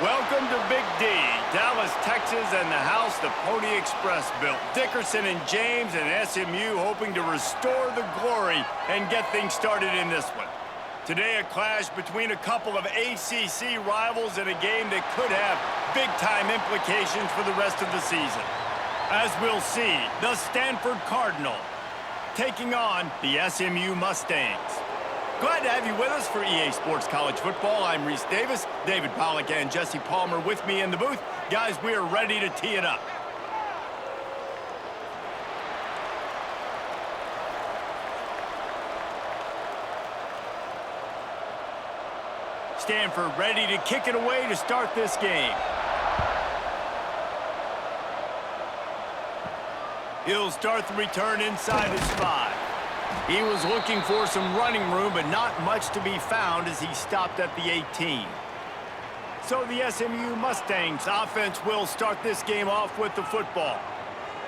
Welcome to Big D, Dallas, Texas, and the house the Pony Express built. Dickerson and James and SMU hoping to restore the glory and get things started in this one. Today, a clash between a couple of ACC rivals in a game that could have big-time implications for the rest of the season. As we'll see, the Stanford Cardinal taking on the SMU Mustangs. Glad to have you with us for EA Sports College Football. I'm Reese Davis, David Pollack, and Jesse Palmer with me in the booth. Guys, we are ready to tee it up. Stanford ready to kick it away to start this game. He'll start the return inside his 5. He was looking for some running room, but not much to be found as he stopped at the 18. So the SMU Mustangs offense will start this game off with the football.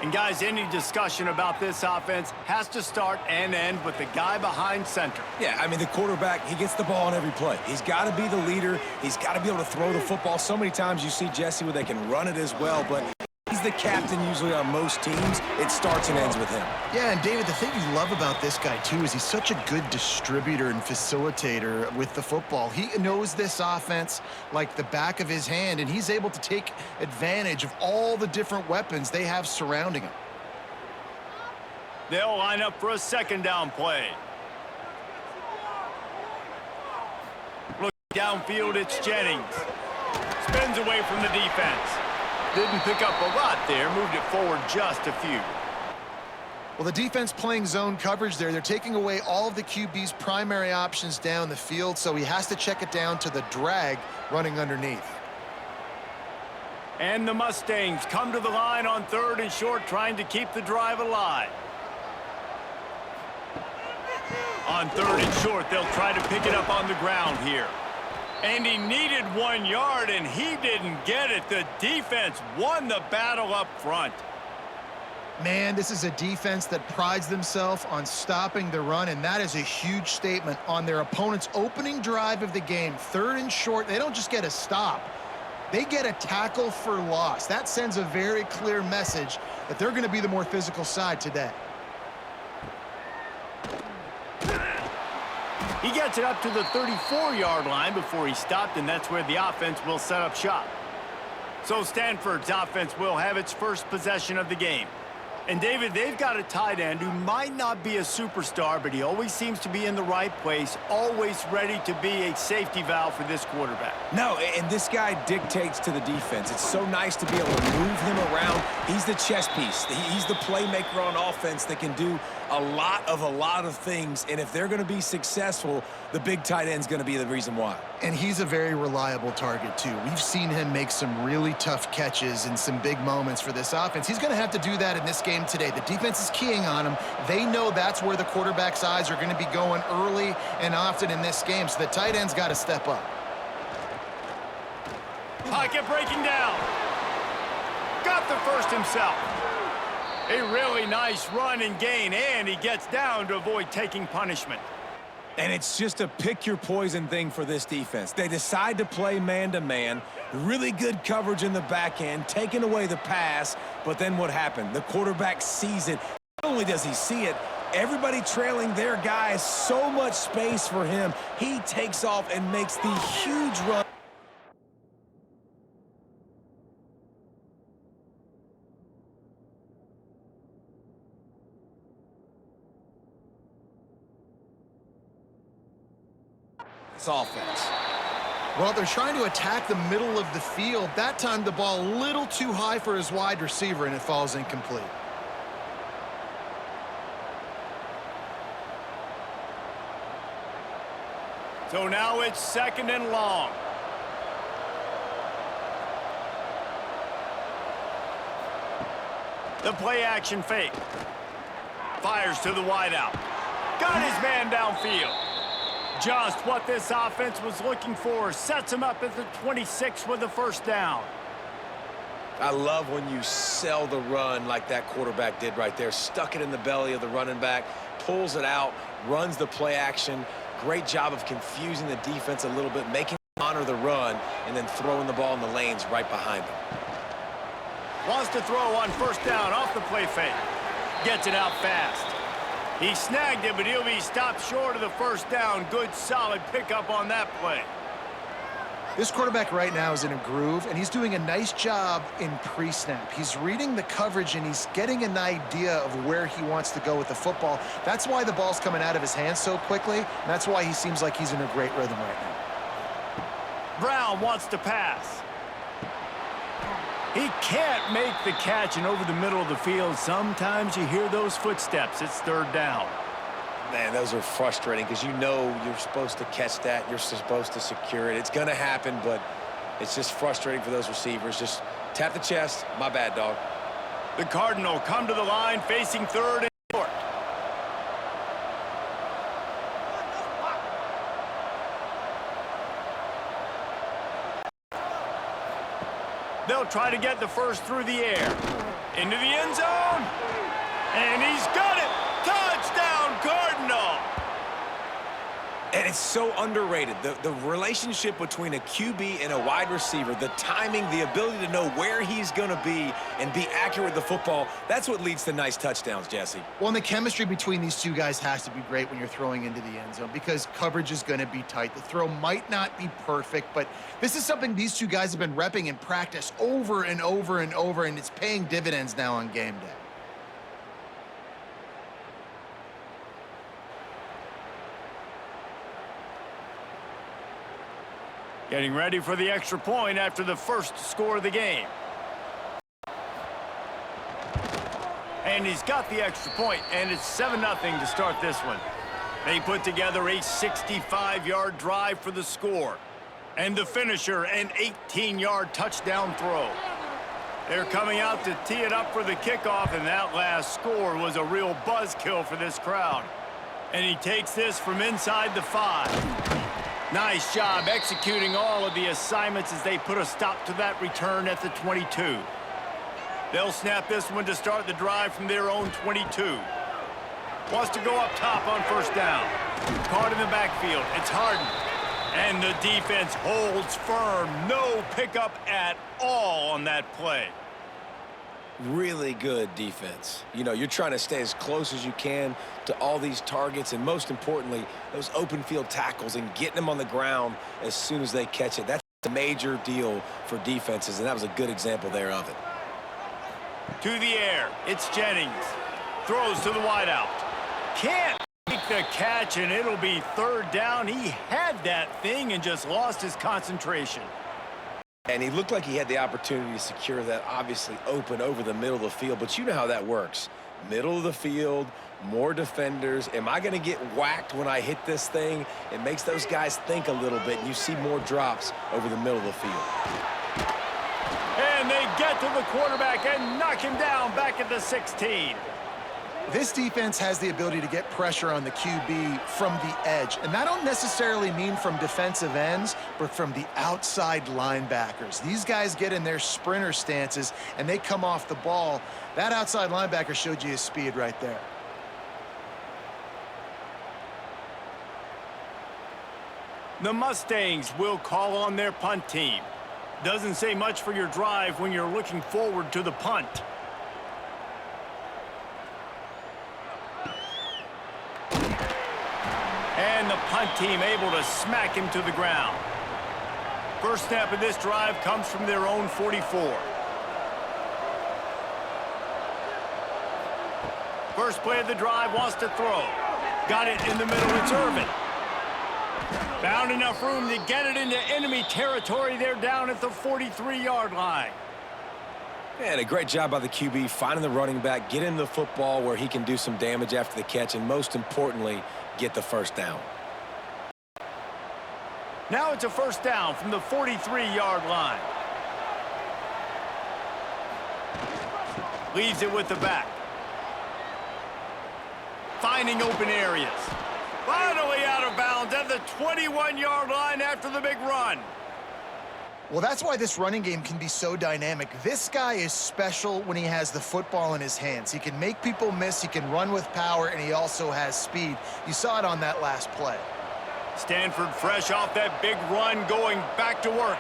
And guys, any discussion about this offense has to start and end with the guy behind center. Yeah, I mean, the quarterback, he gets the ball on every play. He's got to be the leader. He's got to be able to throw the football. So many times you see Jesse where they can run it as well, but he's the captain usually on most teams. It starts and ends with him. Yeah, and David, the thing you love about this guy, too, is he's such a good distributor and facilitator with the football. He knows this offense like the back of his hand, and he's able to take advantage of all the different weapons they have surrounding him. They'll line up for a second down play. Look downfield, it's Jennings. Spins away from the defense. Didn't pick up a lot there, moved it forward just a few. Well, the defense playing zone coverage there. They're taking away all of the QB's primary options down the field, so he has to check it down to the drag running underneath. And the Mustangs come to the line on 3rd and short, trying to keep the drive alive. On 3rd and short, they'll try to pick it up on the ground here. And he needed 1 yard, and he didn't get it. The defense won the battle up front. Man, this is a defense that prides themselves on stopping the run, and that is a huge statement on their opponent's opening drive of the game. 3rd and short, they don't just get a stop. They get a tackle for loss. That sends a very clear message that they're going to be the more physical side today. He gets it up to the 34-yard line before he stopped, and that's where the offense will set up shop. So Stanford's offense will have its first possession of the game. And David, they've got a tight end who might not be a superstar, but he always seems to be in the right place, always ready to be a safety valve for this quarterback. No, and this guy dictates to the defense. It's so nice to be able to move him around. He's the chess piece. He's the playmaker on offense that can do a lot of things, and if they're going to be successful, the big tight end's going to be the reason why. And he's a very reliable target, too. We've seen him make some really tough catches in some big moments for this offense. He's going to have to do that in this game today. The defense is keying on him. They know that's where the quarterback's eyes are going to be going early and often in this game, so the tight end's got to step up. Pocket breaking down. Got the first himself. A really nice run and gain, and he gets down to avoid taking punishment. And it's just a pick-your-poison thing for this defense. They decide to play man-to-man, really good coverage in the back end, taking away the pass, but then what happened? The quarterback sees it. Not only does he see it, everybody trailing their guy has so much space for him. He takes off and makes the huge run. Offense. Well, they're trying to attack the middle of the field. That time the ball a little too high for his wide receiver, and it falls incomplete. So now it's 2nd and long. The play action fake. Fires to the wideout. Got his man downfield. Just what this offense was looking for. Sets him up at the 26 with a first down. I love when you sell the run like that quarterback did right there. Stuck it in the belly of the running back, pulls it out, runs the play action. Great job of confusing the defense a little bit, making them honor the run and then throwing the ball in the lanes right behind them. Wants to throw on first down off the play fake. Gets it out fast. He snagged it, but he'll be stopped short of the first down. Good, solid pickup on that play. This quarterback right now is in a groove, and he's doing a nice job in pre-snap. He's reading the coverage, and he's getting an idea of where he wants to go with the football. That's why the ball's coming out of his hands so quickly, and that's why he seems like he's in a great rhythm right now. Brown wants to pass. He can't make the catch, and over the middle of the field, sometimes you hear those footsteps. It's third down. Man, those are frustrating because you know you're supposed to catch that. You're supposed to secure it. It's going to happen, but it's just frustrating for those receivers. Just tap the chest. My bad, dog. The Cardinal come to the line facing third and short. They'll try to get the first through the air. Into the end zone. And he's got it. Touchdown, Cardinal. And it's so underrated. The relationship between a QB and a wide receiver, the timing, the ability to know where he's going to be and be accurate with the football, that's what leads to nice touchdowns, Jesse. Well, and the chemistry between these two guys has to be great when you're throwing into the end zone because coverage is going to be tight. The throw might not be perfect, but this is something these two guys have been repping in practice over and over and over, and it's paying dividends now on game day. Getting ready for the extra point after the first score of the game. And he's got the extra point, and it's 7-0 to start this one. They put together a 65-yard drive for the score. And the finisher, an 18-yard touchdown throw. They're coming out to tee it up for the kickoff, and that last score was a real buzzkill for this crowd. And he takes this from inside the 5. Nice job executing all of the assignments as they put a stop to that return at the 22. They'll snap this one to start the drive from their own 22. Wants to go up top on first down. Caught in the backfield. It's Harden. And the defense holds firm. No pickup at all on that play. Really good defense. You know, you're trying to stay as close as you can to all these targets, and most importantly, those open field tackles and getting them on the ground as soon as they catch it. That's a major deal for defenses, and that was a good example there of it. To the air, it's Jennings. Throws to the wideout. Can't make the catch, and it'll be third down. He had that thing and just lost his concentration. And he looked like he had the opportunity to secure that, obviously open over the middle of the field. But you know how that works. Middle of the field, more defenders. Am I going to get whacked when I hit this thing? It makes those guys think a little bit, and you see more drops over the middle of the field. And they get to the quarterback and knock him down back at the 16. This defense has the ability to get pressure on the QB from the edge. And that don't necessarily mean from defensive ends, but from the outside linebackers. These guys get in their sprinter stances, and they come off the ball. That outside linebacker showed you his speed right there. The Mustangs will call on their punt team. Doesn't say much for your drive when you're looking forward to the punt. And the punt team able to smack him to the ground. First snap of this drive comes from their own 44. First play of the drive, wants to throw. Got it in the middle, it's Irvin. Found enough room to get it into enemy territory. They're down at the 43-yard line. And a great job by the QB finding the running back, get him the football where he can do some damage after the catch, and most importantly, get the first down. Now it's a first down from the 43-yard line. Leaves it with the back. Finding open areas. Finally out of bounds at the 21-yard line after the big run. Well, that's why this running game can be so dynamic. This guy is special when he has the football in his hands. He can make people miss, he can run with power, and he also has speed. You saw it on that last play. Stanford fresh off that big run, going back to work.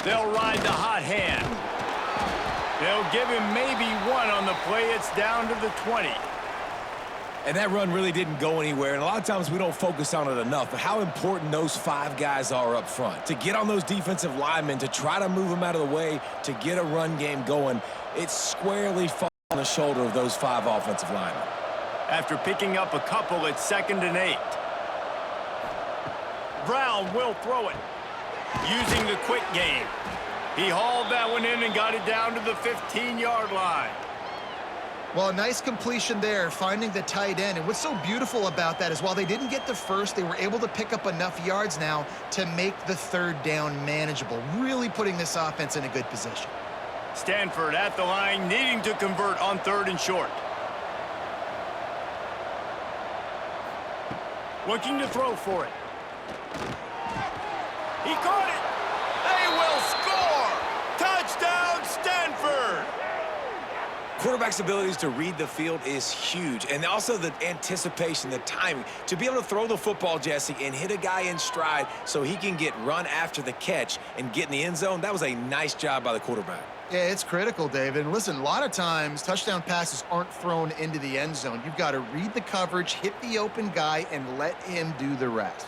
They'll ride the hot hand. They'll give him maybe one on the play. It's down to the 20. And that run really didn't go anywhere, and a lot of times we don't focus on it enough, but how important those 5 guys are up front. To get on those defensive linemen, to try to move them out of the way, to get a run game going, it's squarely falling on the shoulder of those 5 offensive linemen. After picking up a couple, it's 2nd and 8. Brown will throw it, using the quick game. He hauled that one in and got it down to the 15-yard line. Well, a nice completion there, finding the tight end. And what's so beautiful about that is while they didn't get the first, they were able to pick up enough yards now to make the 3rd down manageable, really putting this offense in a good position. Stanford at the line, needing to convert on 3rd and short. Looking to throw for it. He caught it. They will score. Touchdown, Stanford. Quarterback's abilities to read the field is huge, and also the anticipation, the timing. To be able to throw the football, Jesse, and hit a guy in stride so he can get run after the catch and get in the end zone, that was a nice job by the quarterback. Yeah, it's critical, David. And listen, a lot of times touchdown passes aren't thrown into the end zone. You've got to read the coverage, hit the open guy, and let him do the rest.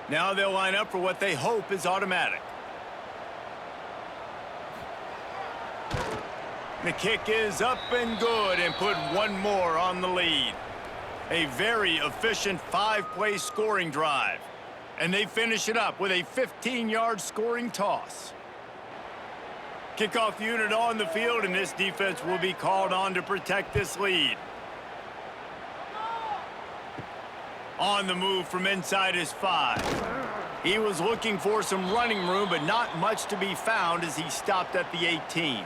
Now they'll line up for what they hope is automatic. The kick is up and good, and put one more on the lead. A very efficient 5-play scoring drive. And they finish it up with a 15-yard scoring toss. Kickoff unit on the field, and this defense will be called on to protect this lead. On the move from inside his 5. He was looking for some running room, but not much to be found as he stopped at the 18.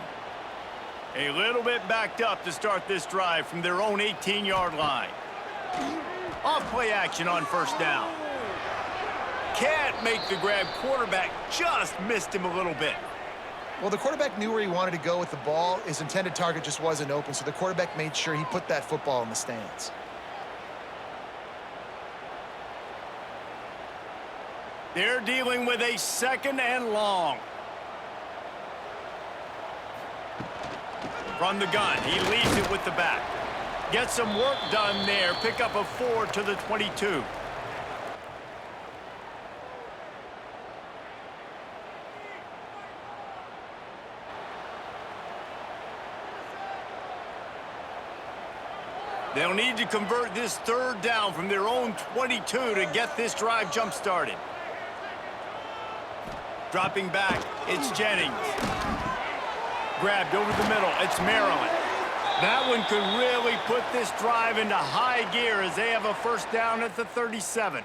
A little bit backed up to start this drive from their own 18-yard line. Off play action on 1st down. Can't make the grab. Quarterback just missed him a little bit. Well, the quarterback knew where he wanted to go with the ball. His intended target just wasn't open, so the quarterback made sure he put that football in the stands. They're dealing with a 2nd and long. From the gun, he leaves it with the back. Get some work done there. Pick up a 4 to the 22. They'll need to convert this 3rd down from their own 22 to get this drive jump-started. Dropping back, it's Jennings. Grabbed over the middle, it's Maryland. That one could really put this drive into high gear as they have a 1st down at the 37.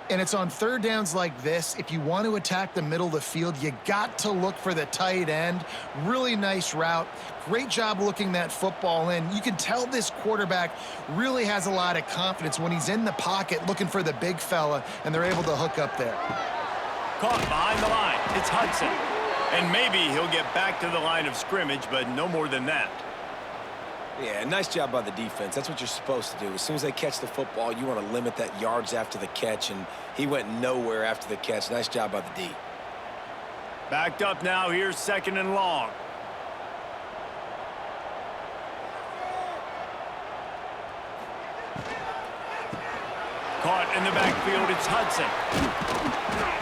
And it's on 3rd downs like this. If you want to attack the middle of the field, you got to look for the tight end. Really nice route. Great job looking that football in. You can tell this quarterback really has a lot of confidence when he's in the pocket looking for the big fella, and they're able to hook up there. Caught behind the line. It's Hudson. And maybe he'll get back to the line of scrimmage, but no more than that. Yeah, nice job by the defense. That's what you're supposed to do. As soon as they catch the football, you want to limit that yards after the catch, and he went nowhere after the catch. Nice job by the D. Backed up now. Here's 2nd and long. Caught in the backfield, it's Hudson.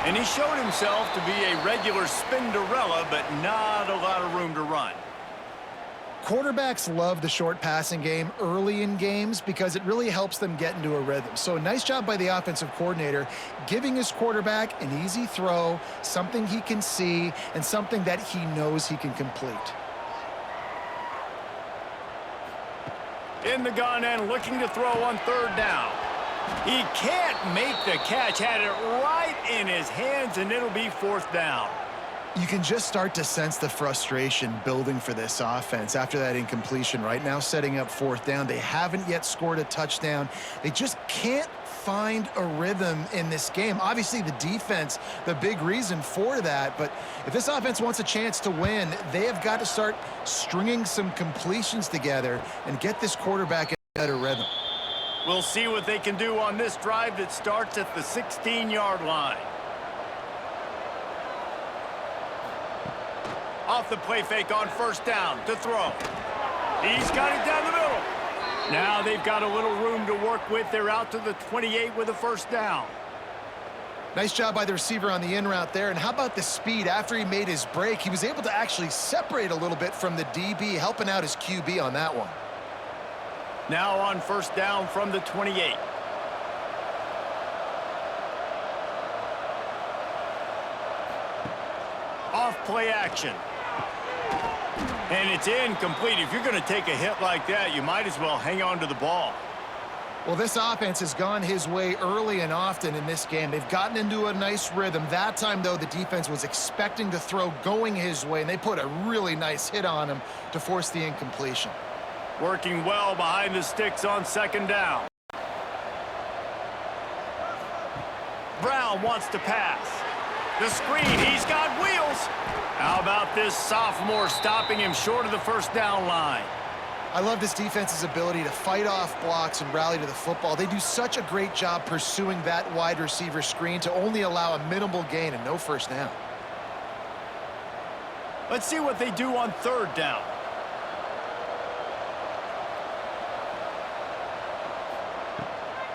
And he showed himself to be a regular Spinderella, but not a lot of room to run. Quarterbacks love the short passing game early in games because it really helps them get into a rhythm. So nice job by the offensive coordinator, giving his quarterback an easy throw, something he can see, and something that he knows he can complete. In the gun and looking to throw on 3rd down. He can't make the catch. Had it right in his hands, and it'll be 4th down. You can just start to sense the frustration building for this offense after that incompletion. Right now, setting up 4th down. They haven't yet scored a touchdown. They just can't find a rhythm in this game. Obviously, the defense, the big reason for that. But if this offense wants a chance to win, they have got to start stringing some completions together and get this quarterback in a better rhythm. We'll see what they can do on this drive that starts at the 16-yard line. Off the play fake on first down to throw. He's got it down the middle. Now they've got a little room to work with. They're out to the 28 with a first down. Nice job by the receiver on the in route there. And how about the speed? After he made his break, he was able to actually separate a little bit from the DB, helping out his QB on that one. Now on first down from the 28. Off play action. And it's incomplete. If you're going to take a hit like that, you might as well hang on to the ball. Well, this offense has gone his way early and often in this game. They've gotten into a nice rhythm. That time, though, the defense was expecting to throw going his way, and they put a really nice hit on him to force the incompletion. Working well behind the sticks on second down. Brown wants to pass. The screen, he's got wheels. How about this sophomore stopping him short of the first down line? I love this defense's ability to fight off blocks and rally to the football. They do such a great job pursuing that wide receiver screen to only allow a minimal gain and no first down. Let's see what they do on third down.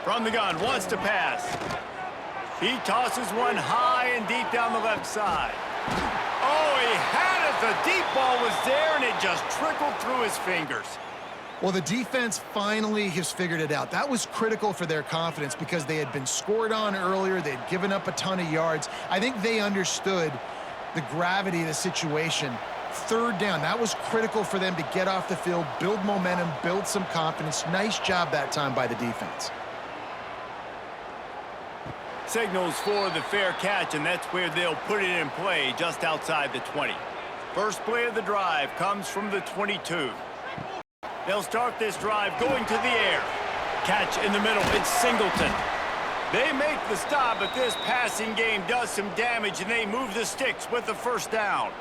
From the gun, wants to pass. He tosses one high and deep down the left side. Oh, he had it. The deep ball was there, and it just trickled through his fingers. Well, the defense finally has figured it out. That was critical for their confidence because they had been scored on earlier. They had given up a ton of yards. I think they understood the gravity of the situation. Third down, that was critical for them to get off the field, build momentum, build some confidence. Nice job that time by the defense. Signals for the fair catch, and that's where they'll put it in play, just outside the 20. First play of the drive comes from the 22. They'll start this drive going to the air. Catch in the middle, it's Singleton. They make the stop, but this passing game does some damage, and they move the sticks with the first down.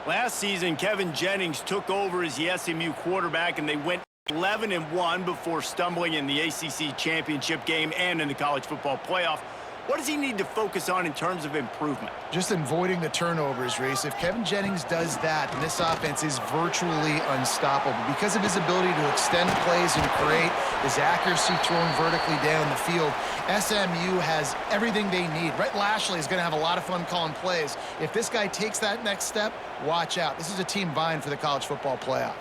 Last season, Kevin Jennings took over as the SMU quarterback, and they went 11-1 before stumbling in the ACC championship game and in the college football playoff. What does he need to focus on in terms of improvement? Just avoiding the turnovers, Reese. If Kevin Jennings does that, then this offense is virtually unstoppable because of his ability to extend plays and create, his accuracy throwing vertically down the field. SMU has everything they need. Rhett Lashley is going to have a lot of fun calling plays. If this guy takes that next step, watch out. This is a team vying for the college football playoff.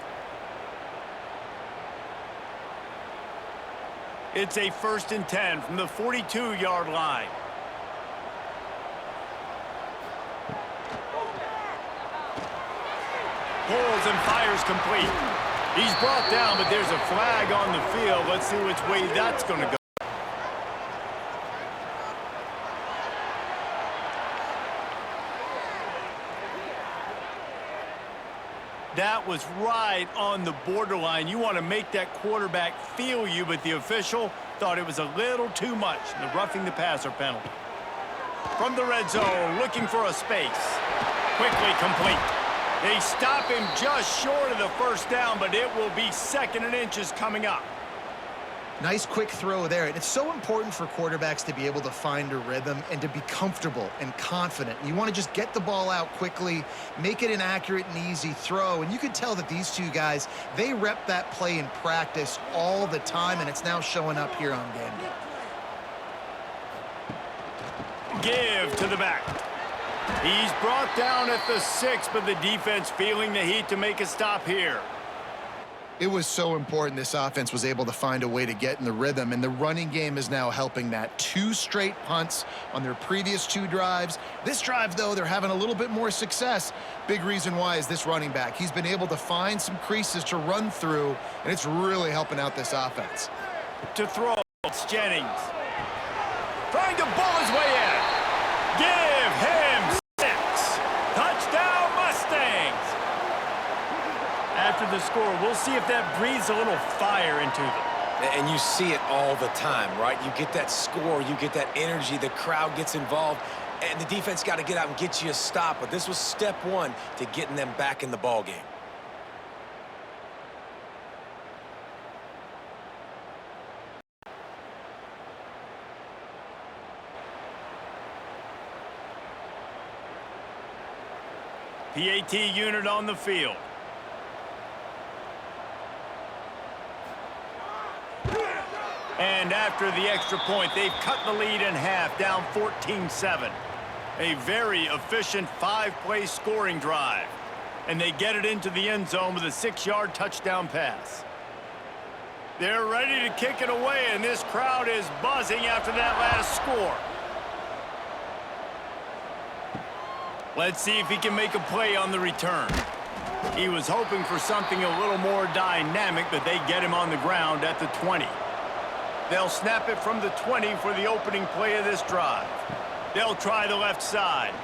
It's a 1st and 10 from the 42-yard line. Pulls and fires complete. He's brought down, but there's a flag on the field. Let's see which way that's going to go. That was right on the borderline. You want to make that quarterback feel you, but the official thought it was a little too much. The roughing the passer penalty. From the red zone, looking for a space. Quickly complete. They stop him just short of the first down, but it will be 2nd and inches coming up. Nice quick throw there. And it's so important for quarterbacks to be able to find a rhythm and to be comfortable and confident. You want to just get the ball out quickly, make it an accurate and easy throw. And you can tell that these two guys, they rep that play in practice all the time, and it's now showing up here on game day. Give to the back. He's brought down at the 6, but the defense feeling the heat to make a stop here. It was so important this offense was able to find a way to get in the rhythm, and the running game is now helping that. 2 straight punts on their previous 2 drives. This drive, though, they're having a little bit more success. Big reason why is this running back. He's been able to find some creases to run through, and it's really helping out this offense. To throw, it's Jennings. Trying to bull his way in. Give him 6. Touchdown, Mustangs. After the score, we'll see if that breathes a little fire into them. And you see it all the time, right? You get that score, you get that energy, the crowd gets involved, and the defense got to get out and get you a stop. But this was step one to getting them back in the ballgame. PAT unit on the field. And after the extra point, they've cut the lead in half, down 14-7. A very efficient 5-play scoring drive. And they get it into the end zone with a 6-yard touchdown pass. They're ready to kick it away, and this crowd is buzzing after that last score. Let's see if he can make a play on the return. He was hoping for something a little more dynamic, but they get him on the ground at the 20. They'll snap it from the 20 for the opening play of this drive. They'll try the left side.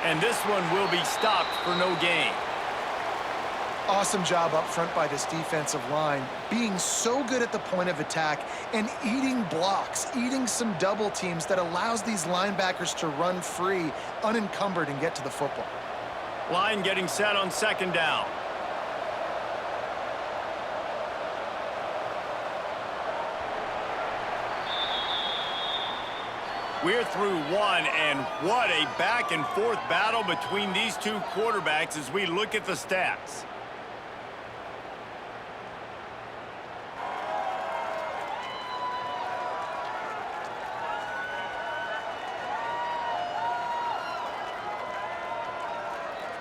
And this one will be stopped for no gain. Awesome job up front by this defensive line, being so good at the point of attack and eating blocks, eating some double teams that allows these linebackers to run free, unencumbered, and get to the football. Line getting set on second down. We're through one, and what a back-and-forth battle between these two quarterbacks as we look at the stats.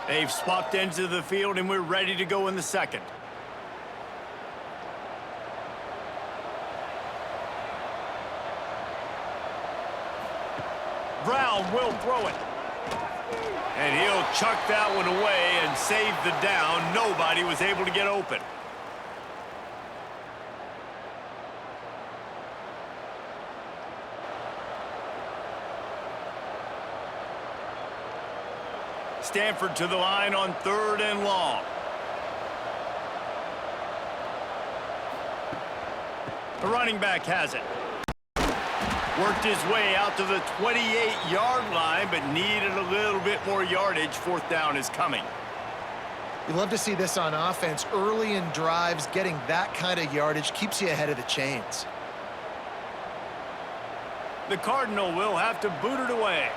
They've swapped ends of the field, and we're ready to go in the second. Brown will throw it. And he'll chuck that one away and save the down. Nobody was able to get open. Stanford to the line on 3rd and long. The running back has it. Worked his way out to the 28-yard line, but needed a little bit more yardage. 4th down is coming. You love to see this on offense. Early in drives, getting that kind of yardage keeps you ahead of the chains. The Cardinal will have to boot it away.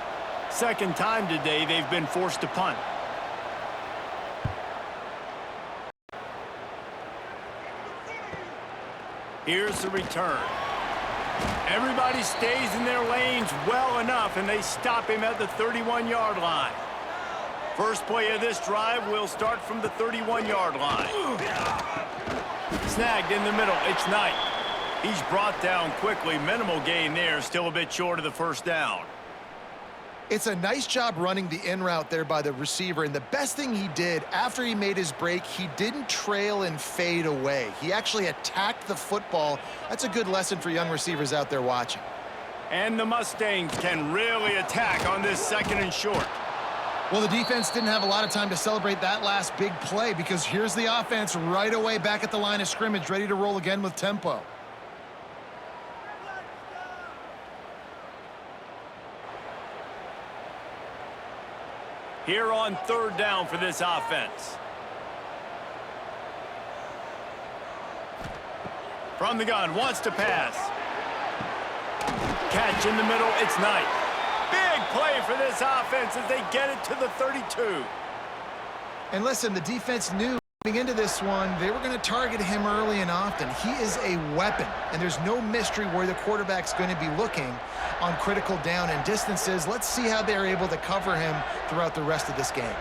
Second time today they've been forced to punt. Here's the return. Everybody stays in their lanes well enough, and they stop him at the 31-yard line. First play of this drive will start from the 31-yard line. Snagged in the middle. It's Knight. He's brought down quickly. Minimal gain there. Still a bit short of the first down. It's a nice job running the in route there by the receiver, and the best thing he did after he made his break, he didn't trail and fade away. He actually attacked the football. That's a good lesson for young receivers out there watching. And the Mustangs can really attack on this 2nd and short. Well, the defense didn't have a lot of time to celebrate that last big play, because here's the offense right away back at the line of scrimmage, ready to roll again with tempo. Here on 3rd down for this offense. From the gun, wants to pass. Catch in the middle, it's Knight. Big play for this offense as they get it to the 32. And listen, the defense knew going into this one, they were going to target him early and often. He is a weapon, and there's no mystery where the quarterback's going to be looking on critical down and distances. Let's see how they're able to cover him throughout the rest of this game.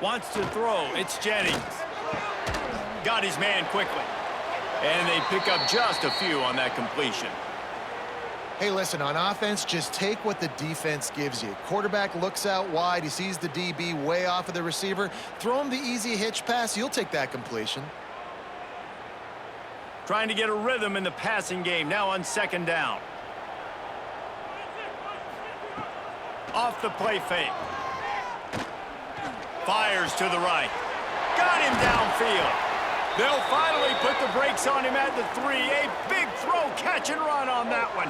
Wants to throw. It's Jennings. Got his man quickly. And they pick up just a few on that completion. Hey, listen, on offense, just take what the defense gives you. Quarterback looks out wide. He sees the DB way off of the receiver. Throw him the easy hitch pass. You'll take that completion. Trying to get a rhythm in the passing game. Now on 2nd down. Off the play fake. Fires to the right. Got him downfield. They'll finally put the brakes on him at the 3. A big throw, catch and run on that one.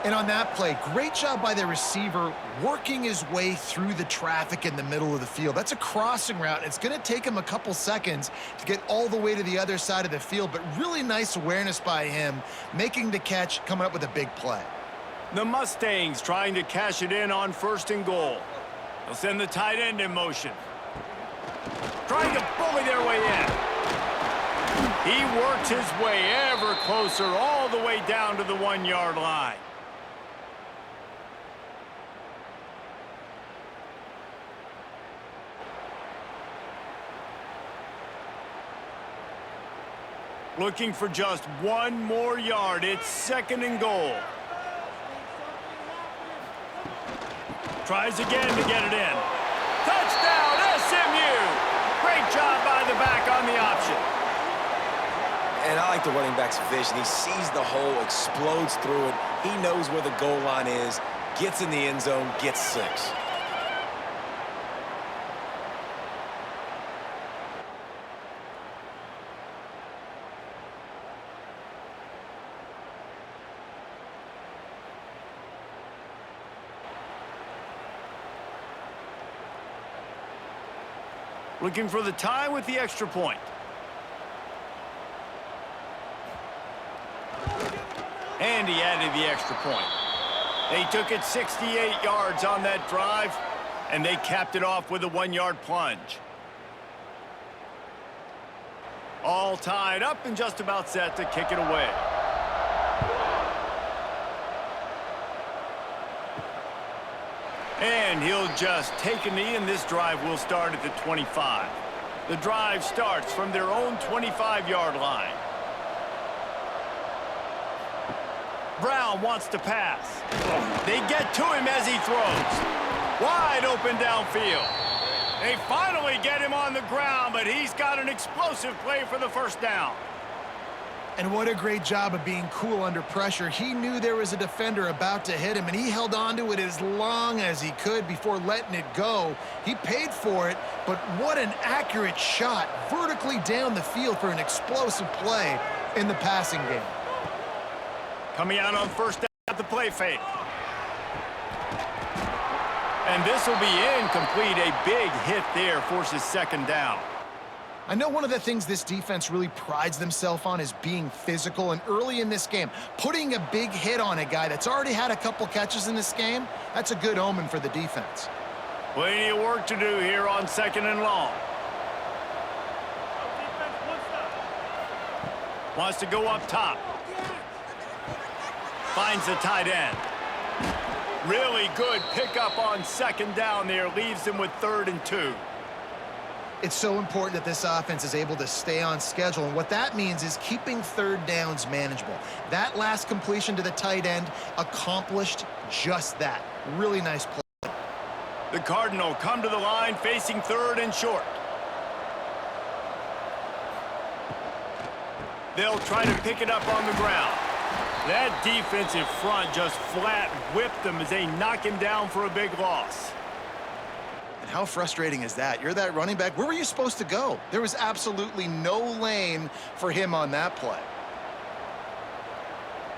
And on that play, great job by the receiver working his way through the traffic in the middle of the field. That's a crossing route. It's going to take him a couple seconds to get all the way to the other side of the field, but really nice awareness by him, making the catch, coming up with a big play. The Mustangs trying to cash it in on 1st and goal. They'll send the tight end in motion. Trying to bully their way in. He works his way ever closer all the way down to the 1-yard line. Looking for just 1 more yard. It's 2nd and goal. Tries again to get it in. Touchdown, SMU! Great job by the back on the option. And I like the running back's vision. He sees the hole, explodes through it. He knows where the goal line is, gets in the end zone, gets 6. Looking for the tie with the extra point. And he added the extra point. They took it 68 yards on that drive, and they capped it off with a 1-yard plunge. All tied up and just about set to kick it away. And he'll just take a knee, and this drive will start at the 25. The drive starts from their own 25-yard line. Brown wants to pass. They get to him as he throws. Wide open downfield. They finally get him on the ground, but he's got an explosive play for the 1st down. And what a great job of being cool under pressure. He knew there was a defender about to hit him, and he held on to it as long as he could before letting it go. He paid for it, but what an accurate shot vertically down the field for an explosive play in the passing game. Coming out on 1st down at the play fake. And this will be incomplete. A big hit there forces 2nd down. I know one of the things this defense really prides themselves on is being physical, and early in this game, putting a big hit on a guy that's already had a couple catches in this game, that's a good omen for the defense. Plenty of work to do here on 2nd and long. Wants to go up top. Finds the tight end. Really good pickup on 2nd down there. Leaves him with 3rd and 2. It's so important that this offense is able to stay on schedule, and what that means is keeping 3rd downs manageable. That last completion to the tight end accomplished just that. Really nice play. The Cardinal come to the line facing 3rd and short. They'll try to pick it up on the ground. That defensive front just flat whipped them as they knock him down for a big loss. And how frustrating is that? You're that running back. Where were you supposed to go? There was absolutely no lane for him on that play.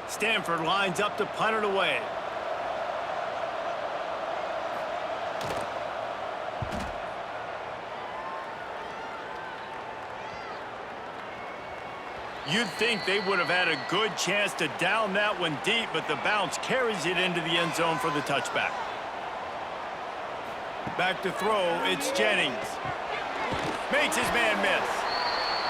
Stanford lines up to punt it away. You'd think they would have had a good chance to down that one deep, but the bounce carries it into the end zone for the touchback. Back to throw, it's Jennings. Makes his man miss.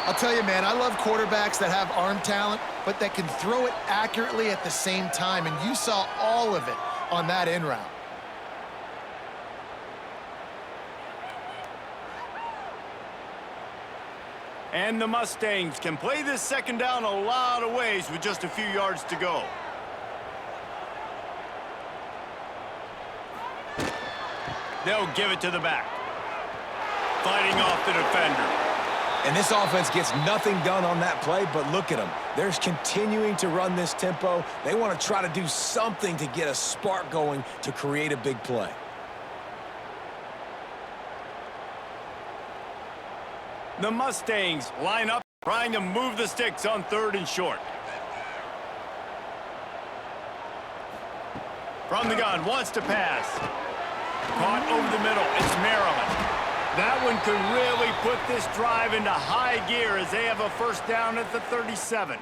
I'll tell you, man, I love quarterbacks that have arm talent, but that can throw it accurately at the same time, and you saw all of it on that in route. And the Mustangs can play this 2nd down a lot of ways with just a few yards to go. They'll give it to the back. Fighting off the defender. And this offense gets nothing done on that play, but look at them. They're continuing to run this tempo. They want to try to do something to get a spark going to create a big play. The Mustangs line up, trying to move the sticks on 3rd and short. From the gun, wants to pass. Caught over the middle. It's Maryland. That one could really put this drive into high gear as they have a first down at the 37.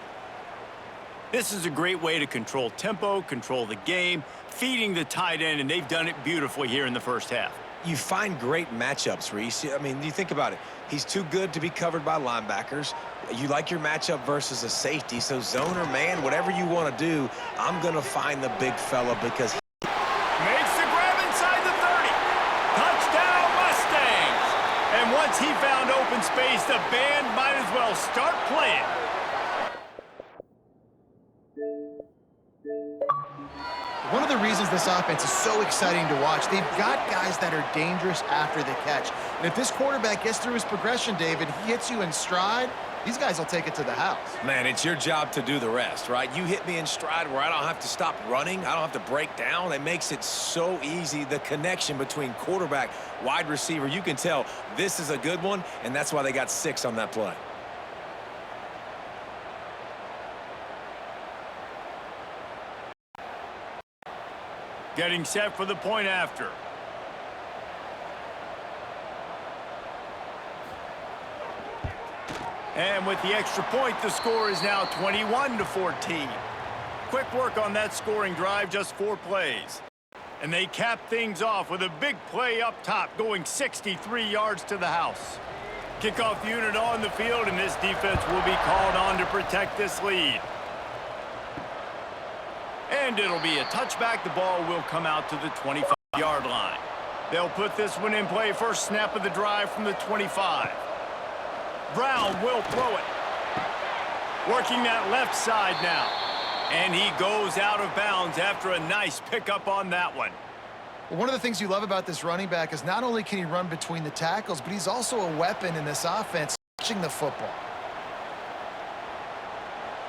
This is a great way to control tempo, control the game, feeding the tight end, and they've done it beautifully here in the first half. You find great matchups, Reese. I mean, you think about it. He's too good to be covered by linebackers. You like your matchup versus a safety, so zone or man, whatever you want to do, I'm going to find the big fella because he makes the grab inside the 30. Touchdown, Mustangs! And once he found open space, the band might as well start playing. One of the reasons this offense is so exciting to watch, they've got guys that are dangerous after the catch. And if this quarterback gets through his progression, David, he hits you in stride, these guys will take it to the house. Man, it's your job to do the rest, right? You hit me in stride where I don't have to stop running. I don't have to break down. It makes it so easy. The connection between quarterback, wide receiver, you can tell this is a good one, and that's why they got 6 on that play. Getting set for the point after. And with the extra point, the score is now 21-14. Quick work on that scoring drive, just 4 plays. And they cap things off with a big play up top, going 63 yards to the house. Kickoff unit on the field, and this defense will be called on to protect this lead. And it'll be a touchback. The ball will come out to the 25-yard line. They'll put this one in play. First snap of the drive from the 25. Brown will throw it. Working that left side now. And he goes out of bounds after a nice pickup on that one. Well, one of the things you love about this running back is not only can he run between the tackles, but he's also a weapon in this offense, catching the football.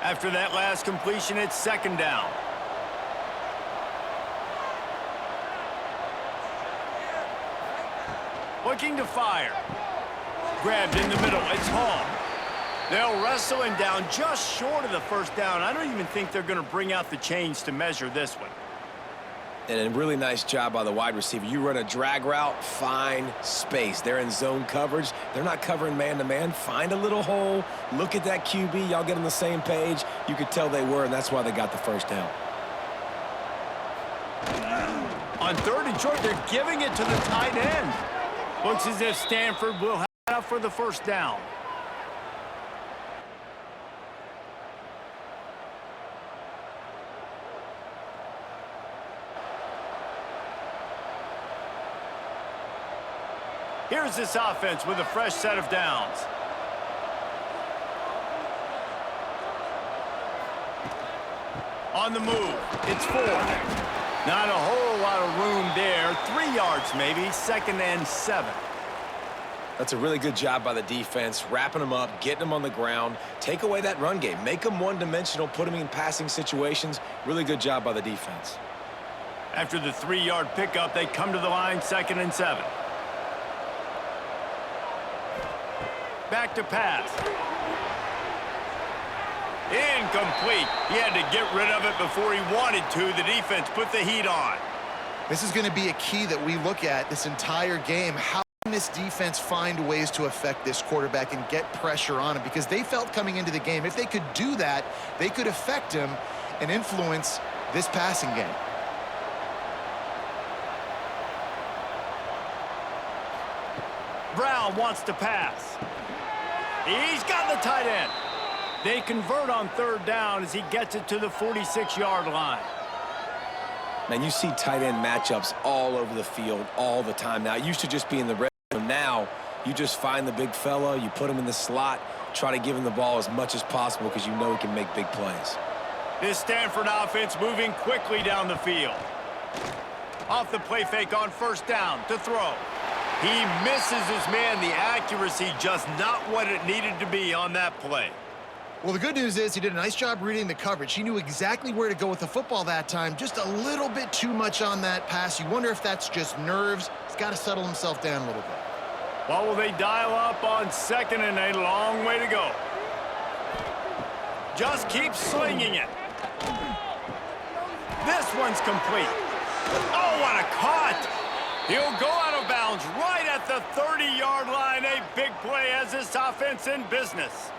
After that last completion, it's 2nd down. Looking to fire. Grabbed in the middle. It's Hall. They'll wrestle him down just short of the first down. I don't even think they're going to bring out the chains to measure this one. And a really nice job by the wide receiver. You run a drag route, find space. They're in zone coverage. They're not covering man-to-man. Find a little hole. Look at that QB. Y'all get on the same page. You could tell they were, and that's why they got the first down. On 3rd and short, they're giving it to the tight end. Looks as if Stanford will have it for the first down. Here's this offense with a fresh set of downs. On the move, it's 4th. Not a whole lot of room there. 3 yards maybe, 2nd and 7. That's a really good job by the defense, wrapping them up, getting them on the ground. Take away that run game. Make them one-dimensional, put them in passing situations. Really good job by the defense. After the 3-yard pickup, they come to the line, 2nd and 7. Back to pass. Incomplete. He had to get rid of it before he wanted to. The defense put the heat on. This is going to be a key that we look at this entire game. How can this defense find ways to affect this quarterback and get pressure on him? Because they felt coming into the game, if they could do that, they could affect him and influence this passing game. Brown wants to pass. He's got the tight end. They convert on 3rd down as he gets it to the 46-yard line. Man, you see tight end matchups all over the field all the time now. It used to just be in the red zone. Now you just find the big fella, you put him in the slot, try to give him the ball as much as possible because you know he can make big plays. This Stanford offense moving quickly down the field. Off the play fake on 1st down to throw. He misses his man. The accuracy just not what it needed to be on that play. Well, the good news is he did a nice job reading the coverage. He knew exactly where to go with the football that time. Just a little bit too much on that pass. You wonder if that's just nerves. He's got to settle himself down a little bit. What will they dial up on second and a long way to go? Just keep slinging it. This one's complete. Oh, what a cut! He'll go out of bounds right at the 30-yard line. A big play as this offense in business.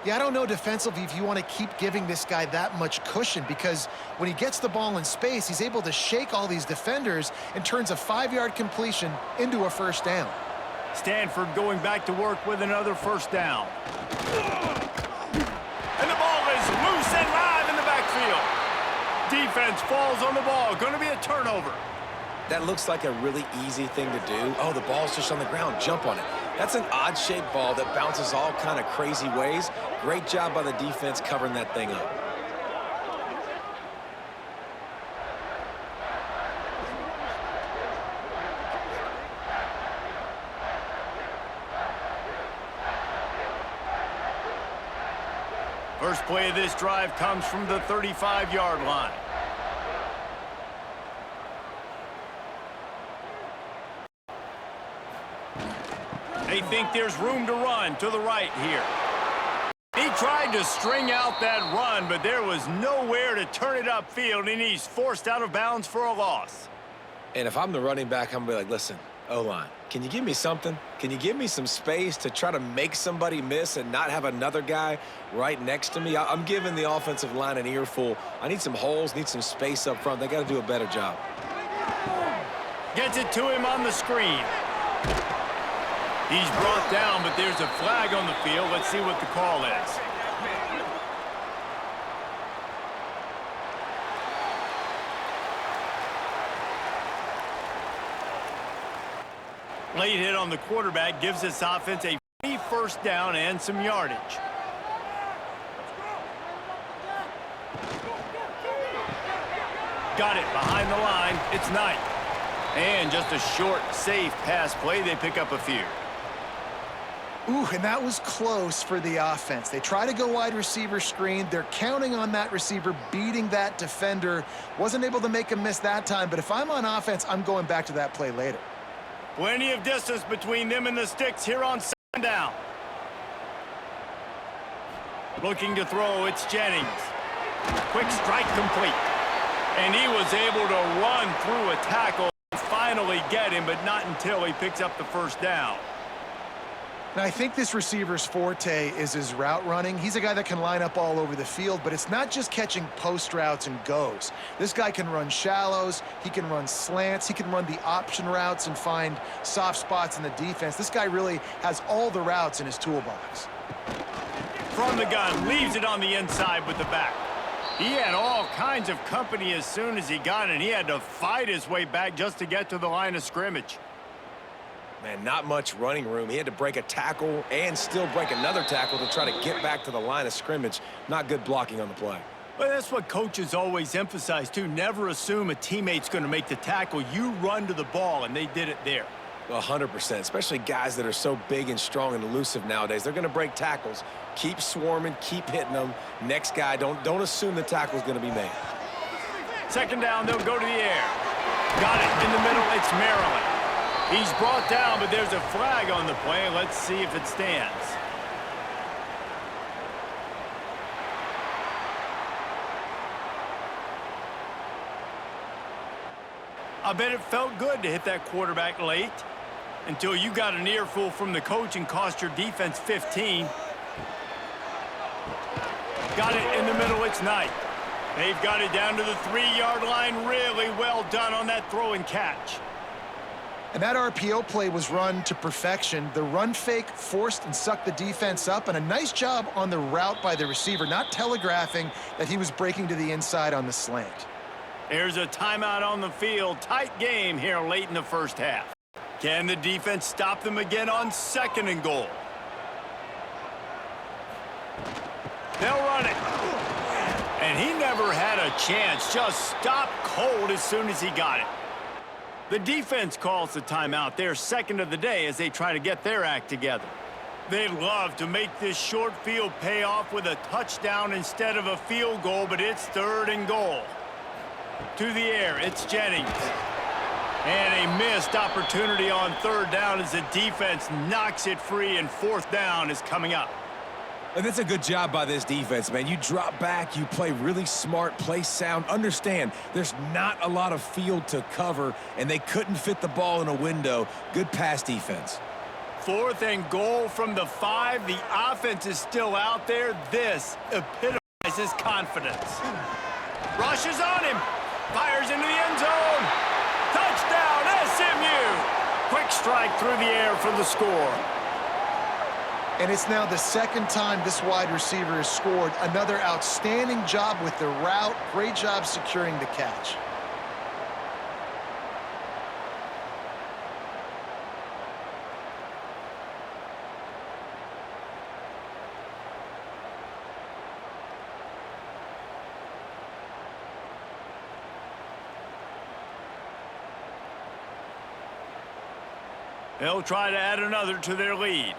Yeah, I don't know defensively if you want to keep giving this guy that much cushion, because when he gets the ball in space, he's able to shake all these defenders and turns a 5-yard completion into a first down. Stanford going back to work with another first down. And the ball is loose and live in the backfield. Defense falls on the ball. Going to be a turnover. That looks like a really easy thing to do. Oh, the ball's just on the ground. Jump on it. That's an odd-shaped ball that bounces all kind of crazy ways. Great job by the defense covering that thing up. First play of this drive comes from the 35-yard line. They think there's room to run to the right here. He tried to string out that run, but there was nowhere to turn it upfield, and he's forced out of bounds for a loss. And if I'm the running back, I'm going to be like, listen, O-line, can you give me something? Can you give me some space to try to make somebody miss and not have another guy right next to me? I'm giving the offensive line an earful. I need some holes, need some space up front. They got to do a better job. Gets it to him on the screen. He's brought down, but there's a flag on the field. Let's see what the call is. Late hit on the quarterback gives this offense a free first down and some yardage. Got it behind the line. It's Knight. And just a short, safe pass play. They pick up a few. Ooh, and that was close for the offense. They try to go wide receiver screen. They're counting on that receiver beating that defender. Wasn't able to make a miss that time, but if I'm on offense, I'm going back to that play later. Plenty of distance between them and the sticks here on second down. Looking to throw, it's Jennings. Quick strike complete. And he was able to run through a tackle and finally get him, but not until he picks up the first down. Now, I think this receiver's forte is his route running. He's a guy that can line up all over the field, but it's not just catching post routes and goes. This guy can run shallows, he can run slants, he can run the option routes and find soft spots in the defense. This guy really has all the routes in his toolbox. From the gun, leaves it on the inside with the back. He had all kinds of company as soon as he got it, and he had to fight his way back just to get to the line of scrimmage. Man, not much running room. He had to break a tackle and still break another tackle to try to get back to the line of scrimmage. Not good blocking on the play. Well, that's what coaches always emphasize, too. Never assume a teammate's going to make the tackle. You run to the ball, and they did it there. 100%, especially guys that are so big and strong and elusive nowadays. They're going to break tackles. Keep swarming, keep hitting them. Next guy, don't assume the tackle's going to be made. Second down, they'll go to the air. Got it in the middle, it's Maryland. He's brought down, but there's a flag on the play. Let's see if it stands. I bet it felt good to hit that quarterback late until you got an earful from the coach and cost your defense 15. Got it in the middle, it's Knight. They've got it down to the 3-yard line. Really well done on that throw and catch. And that RPO play was run to perfection. The run fake forced and sucked the defense up, and a nice job on the route by the receiver, not telegraphing that he was breaking to the inside on the slant. There's a timeout on the field. Tight game here late in the first half. Can the defense stop them again on second and goal? They'll run it. And he never had a chance. Just stopped cold as soon as he got it. The defense calls the timeout. They're second of the day as they try to get their act together. They'd love to make this short field pay off with a touchdown instead of a field goal, but it's third and goal. To the air, it's Jennings. And a missed opportunity on third down as the defense knocks it free, and fourth down is coming up. And that's a good job by this defense, man. You drop back, you play really smart, play sound. Understand, there's not a lot of field to cover, and they couldn't fit the ball in a window. Good pass defense. Fourth and goal from the 5. The offense is still out there. This epitomizes confidence. Rushes on him. Fires into the end zone. Touchdown, SMU! Quick strike through the air for the score. And it's now the second time this wide receiver has scored. Another outstanding job with the route. Great job securing the catch. They'll try to add another to their lead.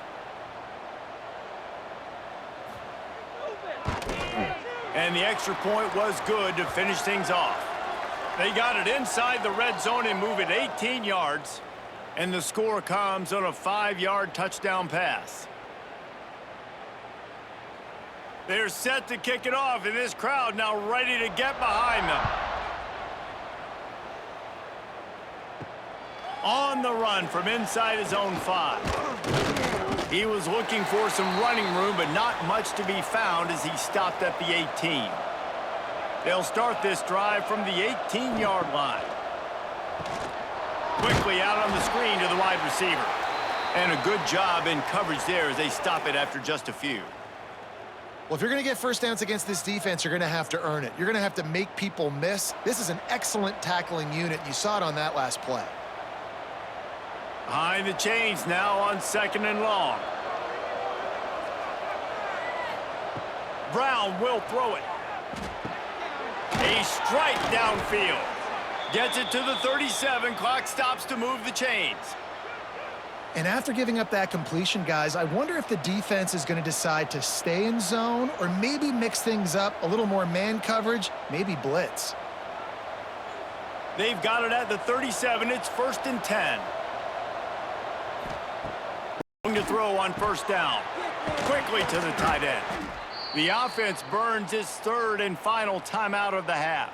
And the extra point was good to finish things off. They got it inside the red zone and move it 18 yards. And the score comes on a 5-yard touchdown pass. They're set to kick it off, and this crowd now ready to get behind them. On the run from inside his own 5. He was looking for some running room, but not much to be found as he stopped at the 18. They'll start this drive from the 18-yard line. Quickly out on the screen to the wide receiver. And a good job in coverage there as they stop it after just a few. Well, if you're going to get first downs against this defense, you're going to have to earn it. You're going to have to make people miss. This is an excellent tackling unit. You saw it on that last play. Behind the chains now on 2nd and long. Brown will throw it. A strike downfield. Gets it to the 37. Clock stops to move the chains. And after giving up that completion, guys, I wonder if the defense is going to decide to stay in zone or maybe mix things up, a little more man coverage, maybe blitz. They've got it at the 37. It's 1st and 10. To throw on first down. Quickly to the tight end. The offense burns its 3rd and final timeout of the half.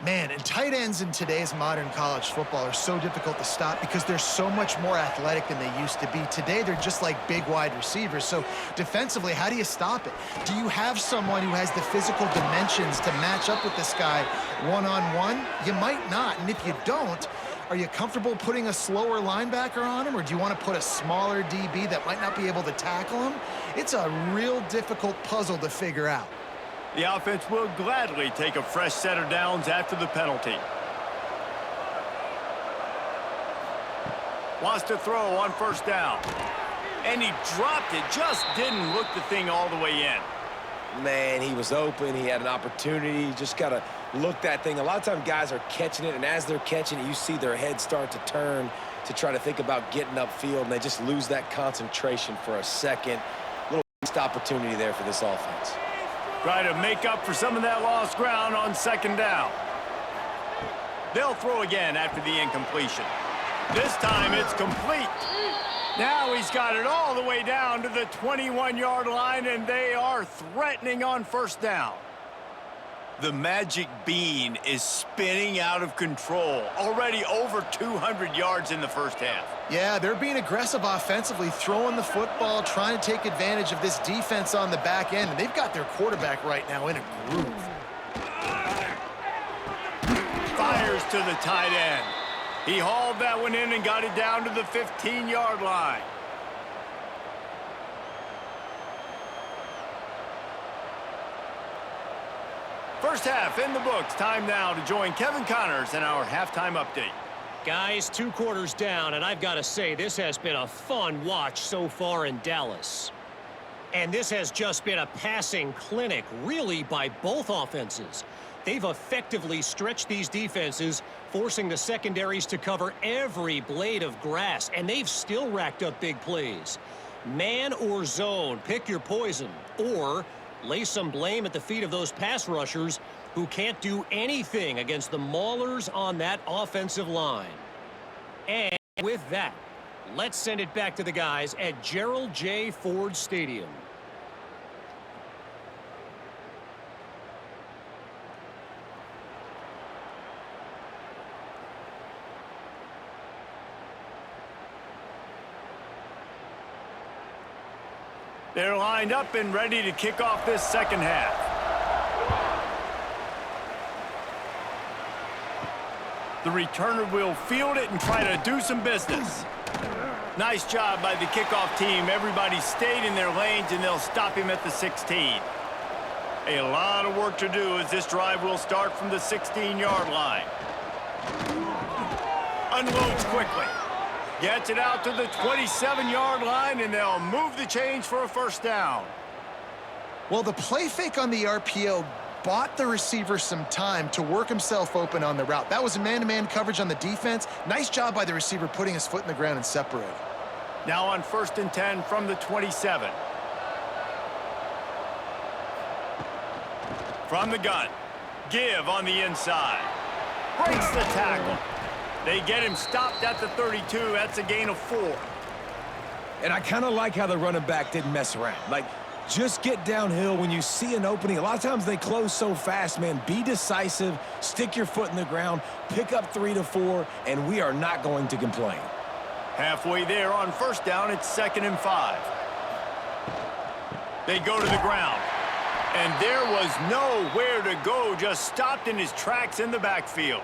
Man, and tight ends in today's modern college football are so difficult to stop because they're so much more athletic than they used to be. Today, they're just like big wide receivers. So defensively, how do you stop it? Do you have someone who has the physical dimensions to match up with this guy one-on-one? You might not. And if you don't, are you comfortable putting a slower linebacker on him, or do you want to put a smaller DB that might not be able to tackle him? It's a real difficult puzzle to figure out. The offense will gladly take a fresh set of downs after the penalty. Wants to throw on first down. And he dropped it, just didn't look the thing all the way in. Man, he was open. He had an opportunity. You just got to look that thing. A lot of times guys are catching it, and as they're catching it, you see their head start to turn to try to think about getting upfield, and they just lose that concentration for a second. Little missed opportunity there for this offense. Try to make up for some of that lost ground on 2nd down. They'll throw again after the incompletion. This time it's complete. Now he's got it all the way down to the 21-yard line, and they are threatening on first down. The magic bean is spinning out of control. Already over 200 yards in the first half. Yeah, they're being aggressive offensively, throwing the football, trying to take advantage of this defense on the back end. And they've got their quarterback right now in a groove. Fires to the tight end. He hauled that one in and got it down to the 15-yard line. First half in the books. Time now to join Kevin Connors in our halftime update. Guys, 2 quarters down, and I've got to say, this has been a fun watch so far in Dallas. And this has just been a passing clinic, really, by both offenses. They've effectively stretched these defenses, forcing the secondaries to cover every blade of grass, and they've still racked up big plays. Man or zone, pick your poison, or lay some blame at the feet of those pass rushers who can't do anything against the maulers on that offensive line. And with that, let's send it back to the guys at Gerald J. Ford Stadium. They're lined up and ready to kick off this second half. The returner will field it and try to do some business. Nice job by the kickoff team. Everybody stayed in their lanes, and they'll stop him at the 16. A lot of work to do as this drive will start from the 16-yard line. Unloads quickly. Gets it out to the 27-yard line, and they'll move the chains for a first down. Well, the play fake on the RPO bought the receiver some time to work himself open on the route. That was a man-to-man coverage on the defense. Nice job by the receiver putting his foot in the ground and separating. Now on 1st and 10 from the 27. From the gun. Give on the inside. Breaks the tackle. They get him stopped at the 32. That's a gain of 4. And I kind of like how the running back didn't mess around. Like, just get downhill when you see an opening. A lot of times they close so fast, man. Be decisive, stick your foot in the ground, pick up 3 to 4, and we are not going to complain. Halfway there on first down, it's 2nd and 5. They go to the ground. And there was nowhere to go, just stopped in his tracks in the backfield.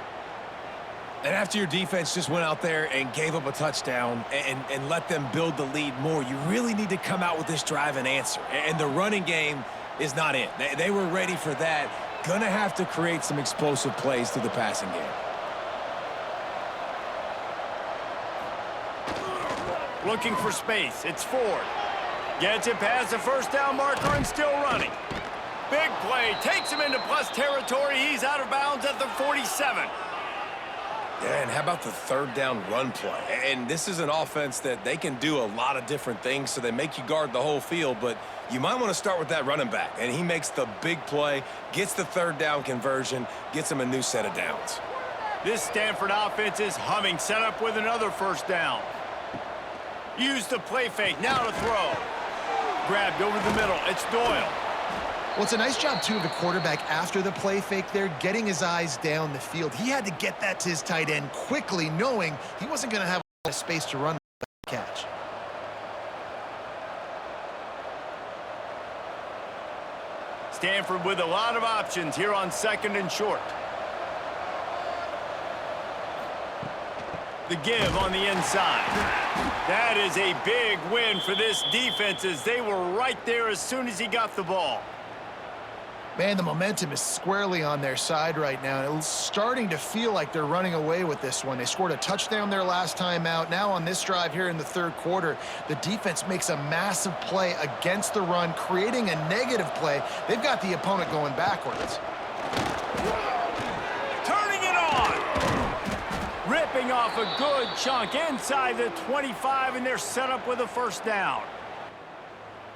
And after your defense just went out there and gave up a touchdown and let them build the lead more, you really need to come out with this drive and answer. And the running game is not it. They were ready for that. Gonna have to create some explosive plays through the passing game. Looking for space. It's Ford. Gets it past the first down marker and still running. Big play. Takes him into plus territory. He's out of bounds at the 47. Yeah, and how about the 3rd down run play? And this is an offense that they can do a lot of different things, so they make you guard the whole field, but you might want to start with that running back. And he makes the big play, gets the 3rd down conversion, gets him a new set of downs. This Stanford offense is humming, set up with another first down. Use the play fake, now to throw. Grabbed over the middle, it's Doyle. Well, it's a nice job, too, of the quarterback after the play fake there, getting his eyes down the field. He had to get that to his tight end quickly, knowing he wasn't going to have a lot of space to run the catch. Stanford with a lot of options here on 2nd and short. The give on the inside. That is a big win for this defense as they were right there as soon as he got the ball. Man, the momentum is squarely on their side right now. It's starting to feel like they're running away with this one. They scored a touchdown their last time out. Now on this drive here in the 3rd quarter, the defense makes a massive play against the run, creating a negative play. They've got the opponent going backwards. Turning it on. Ripping off a good chunk inside the 25, and they're set up with a first down.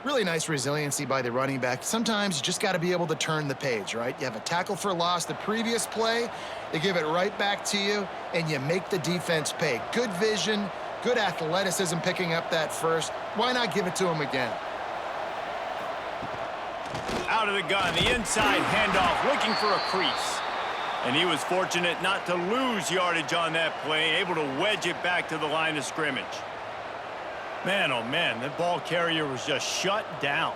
Really nice resiliency by the running back. Sometimes you just got to be able to turn the page, right? You have a tackle for loss the previous play, they give it right back to you, and you make the defense pay. Good vision, good athleticism picking up that first. Why not give it to him again? Out of the gun, the inside handoff, looking for a crease. And he was fortunate not to lose yardage on that play, able to wedge it back to the line of scrimmage. Man, oh man, that ball carrier was just shut down.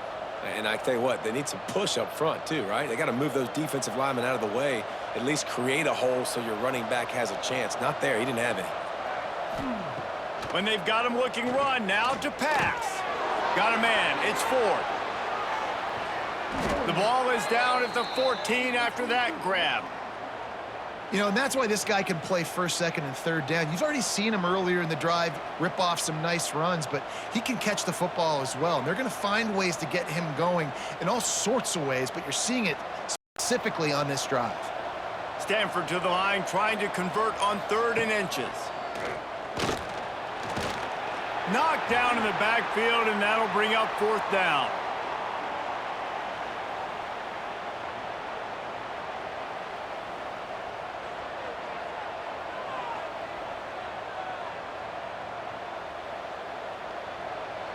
And I tell you what, they need some push up front too, right? They got to move those defensive linemen out of the way, at least create a hole so your running back has a chance. Not there, he didn't have any. When they've got him looking run, now to pass. Got a man, it's Ford. The ball is down at the 14 after that grab. You know, and that's why this guy can play 1st, 2nd, and 3rd down. You've already seen him earlier in the drive rip off some nice runs, but he can catch the football as well. And they're going to find ways to get him going in all sorts of ways, but you're seeing it specifically on this drive. Stanford to the line, trying to convert on 3rd and inches. Knocked down in the backfield, and that'll bring up 4th down.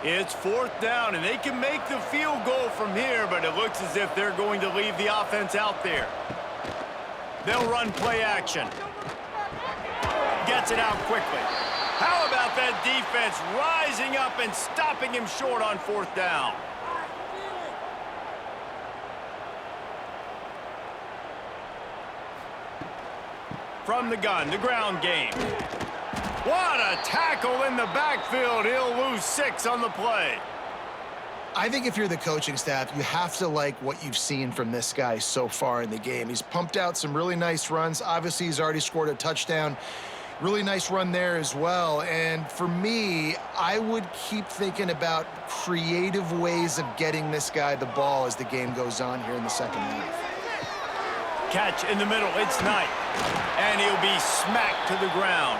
It's 4th down, and they can make the field goal from here, but it looks as if they're going to leave the offense out there. They'll run play action. Gets it out quickly. How about that defense rising up and stopping him short on 4th down? From the gun, the ground game. What a tackle in the backfield. He'll lose 6 on the play. I think if you're the coaching staff, you have to like what you've seen from this guy so far in the game. He's pumped out some really nice runs. Obviously, he's already scored a touchdown. Really nice run there as well. And for me, I would keep thinking about creative ways of getting this guy the ball as the game goes on here in the second half. Catch in the middle. It's Knight. And he'll be smacked to the ground.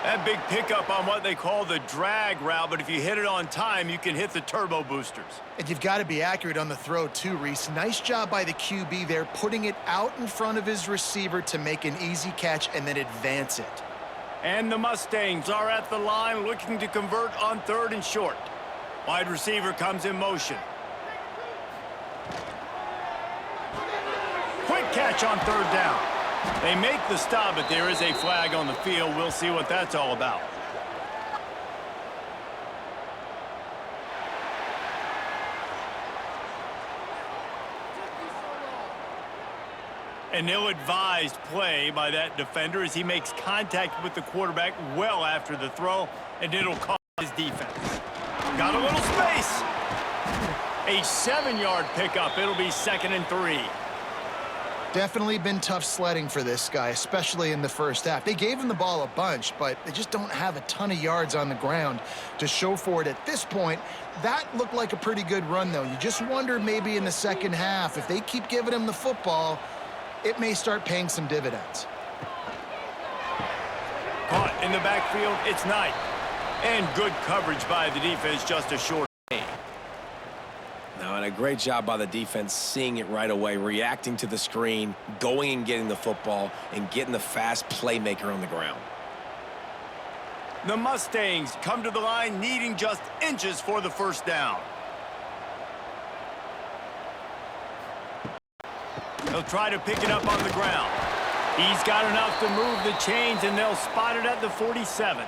That big pickup on what they call the drag route, but if you hit it on time, you can hit the turbo boosters. And you've got to be accurate on the throw too, Reese. Nice job by the QB there, putting it out in front of his receiver to make an easy catch and then advance it. And the Mustangs are at the line looking to convert on 3rd and short. Wide receiver comes in motion. Quick catch on 3rd down. They make the stop, but there is a flag on the field. We'll see what that's all about. An ill-advised play by that defender as he makes contact with the quarterback well after the throw, and it'll cost his defense. Got a little space. A 7-yard pickup. It'll be 2nd and 3. Definitely been tough sledding for this guy, especially in the first half. They gave him the ball a bunch, but they just don't have a ton of yards on the ground to show for it at this point. That looked like a pretty good run, though. You just wonder maybe in the second half, if they keep giving him the football, it may start paying some dividends. Caught in the backfield, it's Knight. And good coverage by the defense, just a short gain. Now, and a great job by the defense seeing it right away, reacting to the screen, going and getting the football, and getting the fast playmaker on the ground. The Mustangs come to the line needing just inches for the 1st down. They'll try to pick it up on the ground. He's got enough to move the chains, and they'll spot it at the 47.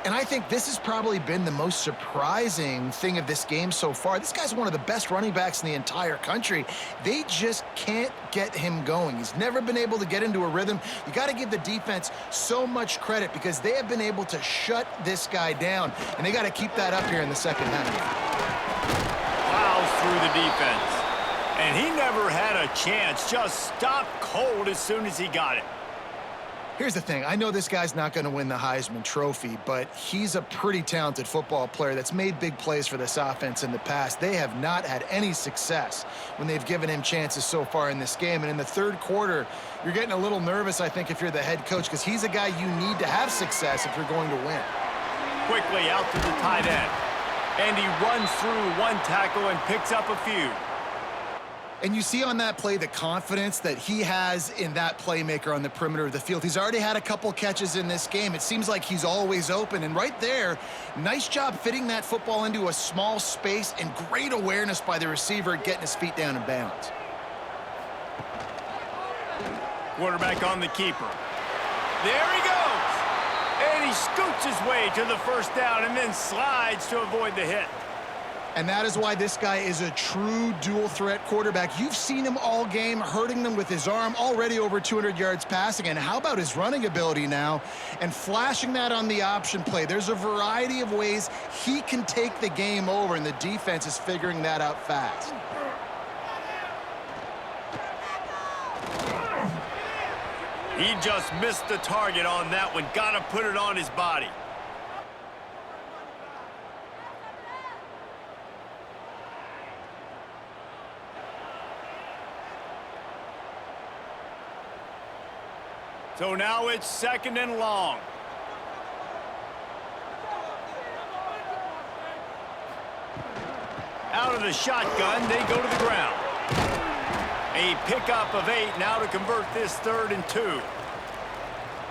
And I think this has probably been the most surprising thing of this game so far. This guy's one of the best running backs in the entire country. They just can't get him going. He's never been able to get into a rhythm. You got to give the defense so much credit because they have been able to shut this guy down, and they got to keep that up here in the second half. Plows through the defense. And he never had a chance. Just stopped cold as soon as he got it. Here's the thing. I know this guy's not going to win the Heisman Trophy, but he's a pretty talented football player that's made big plays for this offense in the past. They have not had any success when they've given him chances so far in this game. And in the 3rd quarter, you're getting a little nervous, I think, if you're the head coach, because he's a guy you need to have success if you're going to win. Quickly out to the tight end. And he runs through one tackle and picks up a few. And you see on that play the confidence that he has in that playmaker on the perimeter of the field. He's already had a couple catches in this game. It seems like he's always open. And right there, nice job fitting that football into a small space and great awareness by the receiver getting his feet down in bounds. Quarterback on the keeper. There he goes. And he scoots his way to the 1st down and then slides to avoid the hit. And that is why this guy is a true dual-threat quarterback. You've seen him all game, hurting them with his arm, already over 200 yards passing. And how about his running ability now? And flashing that on the option play. There's a variety of ways he can take the game over, and the defense is figuring that out fast. He just missed the target on that one. Got to put it on his body. So now it's 2nd and long. Out of the shotgun, they go to the ground. A pickup of 8 now to convert this 3rd and 2.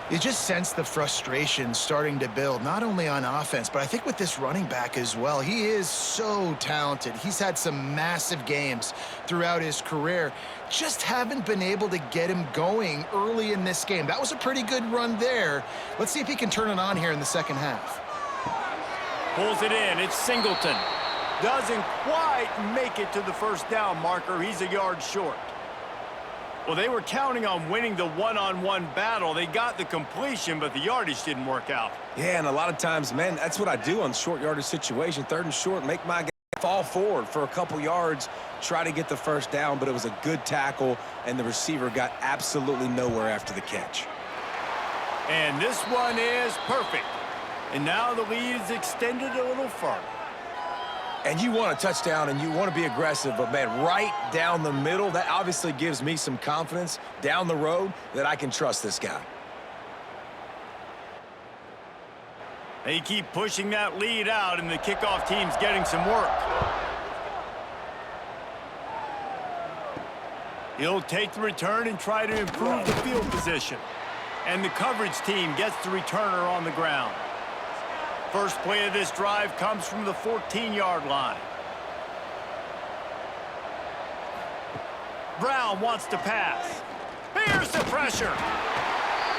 You just sense the frustration starting to build, not only on offense, but I think with this running back as well. He is so talented. He's had some massive games throughout his career. Just haven't been able to get him going early in this game. That was a pretty good run there. Let's see if he can turn it on here in the second half. Pulls it in. It's Singleton. Doesn't quite make it to the first down marker. He's a yard short. Well, they were counting on winning the one-on-one battle. They got the completion, but the yardage didn't work out. Yeah, and a lot of times, man, that's what I do on short yardage situation. 3rd and short, make my guy fall forward for a couple yards, try to get the first down, but it was a good tackle, and the receiver got absolutely nowhere after the catch. And this one is perfect. And now the lead is extended a little further. And you want a touchdown and you want to be aggressive, but, man, right down the middle, that obviously gives me some confidence down the road that I can trust this guy. They keep pushing that lead out, and the kickoff team's getting some work. He'll take the return and try to improve the field position. And the coverage team gets the returner on the ground. First play of this drive comes from the 14-yard line. Brown wants to pass. Here's the pressure.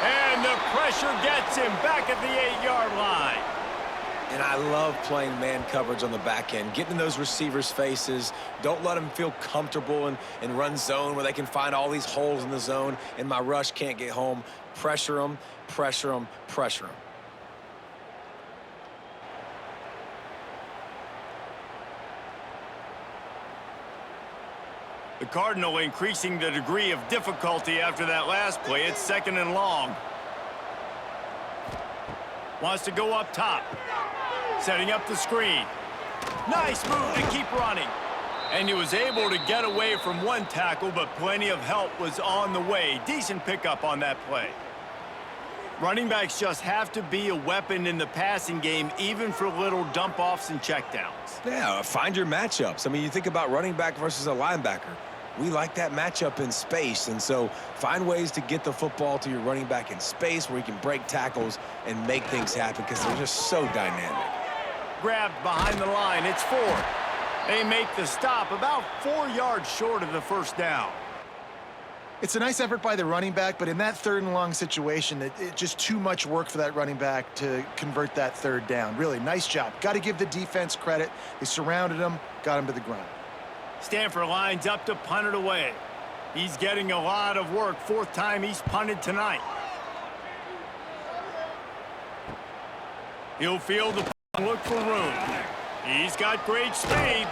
And the pressure gets him back at the 8-yard line. And I love playing man coverage on the back end, getting in those receivers' faces. Don't let them feel comfortable and run zone where they can find all these holes in the zone and my rush can't get home. Pressure them, pressure them, pressure them. The Cardinal increasing the degree of difficulty after that last play. It's 2nd and long. Wants to go up top. Setting up the screen. Nice move to keep running. And he was able to get away from one tackle, but plenty of help was on the way. Decent pickup on that play. Running backs just have to be a weapon in the passing game, even for little dump-offs and checkdowns. Yeah, find your matchups. I mean, you think about running back versus a linebacker. We like that matchup in space, and so find ways to get the football to your running back in space where he can break tackles and make things happen because they're just so dynamic. Grabbed behind the line. It's 4. They make the stop about 4 yards short of the first down. It's a nice effort by the running back, but in that 3rd and long situation, it's just too much work for that running back to convert that 3rd down. Really, nice job. Got to give the defense credit. They surrounded him, got him to the ground. Stanford lines up to punt it away. He's getting a lot of work. 4th time he's punted tonight. He'll field the punt and look for room. He's got great speed.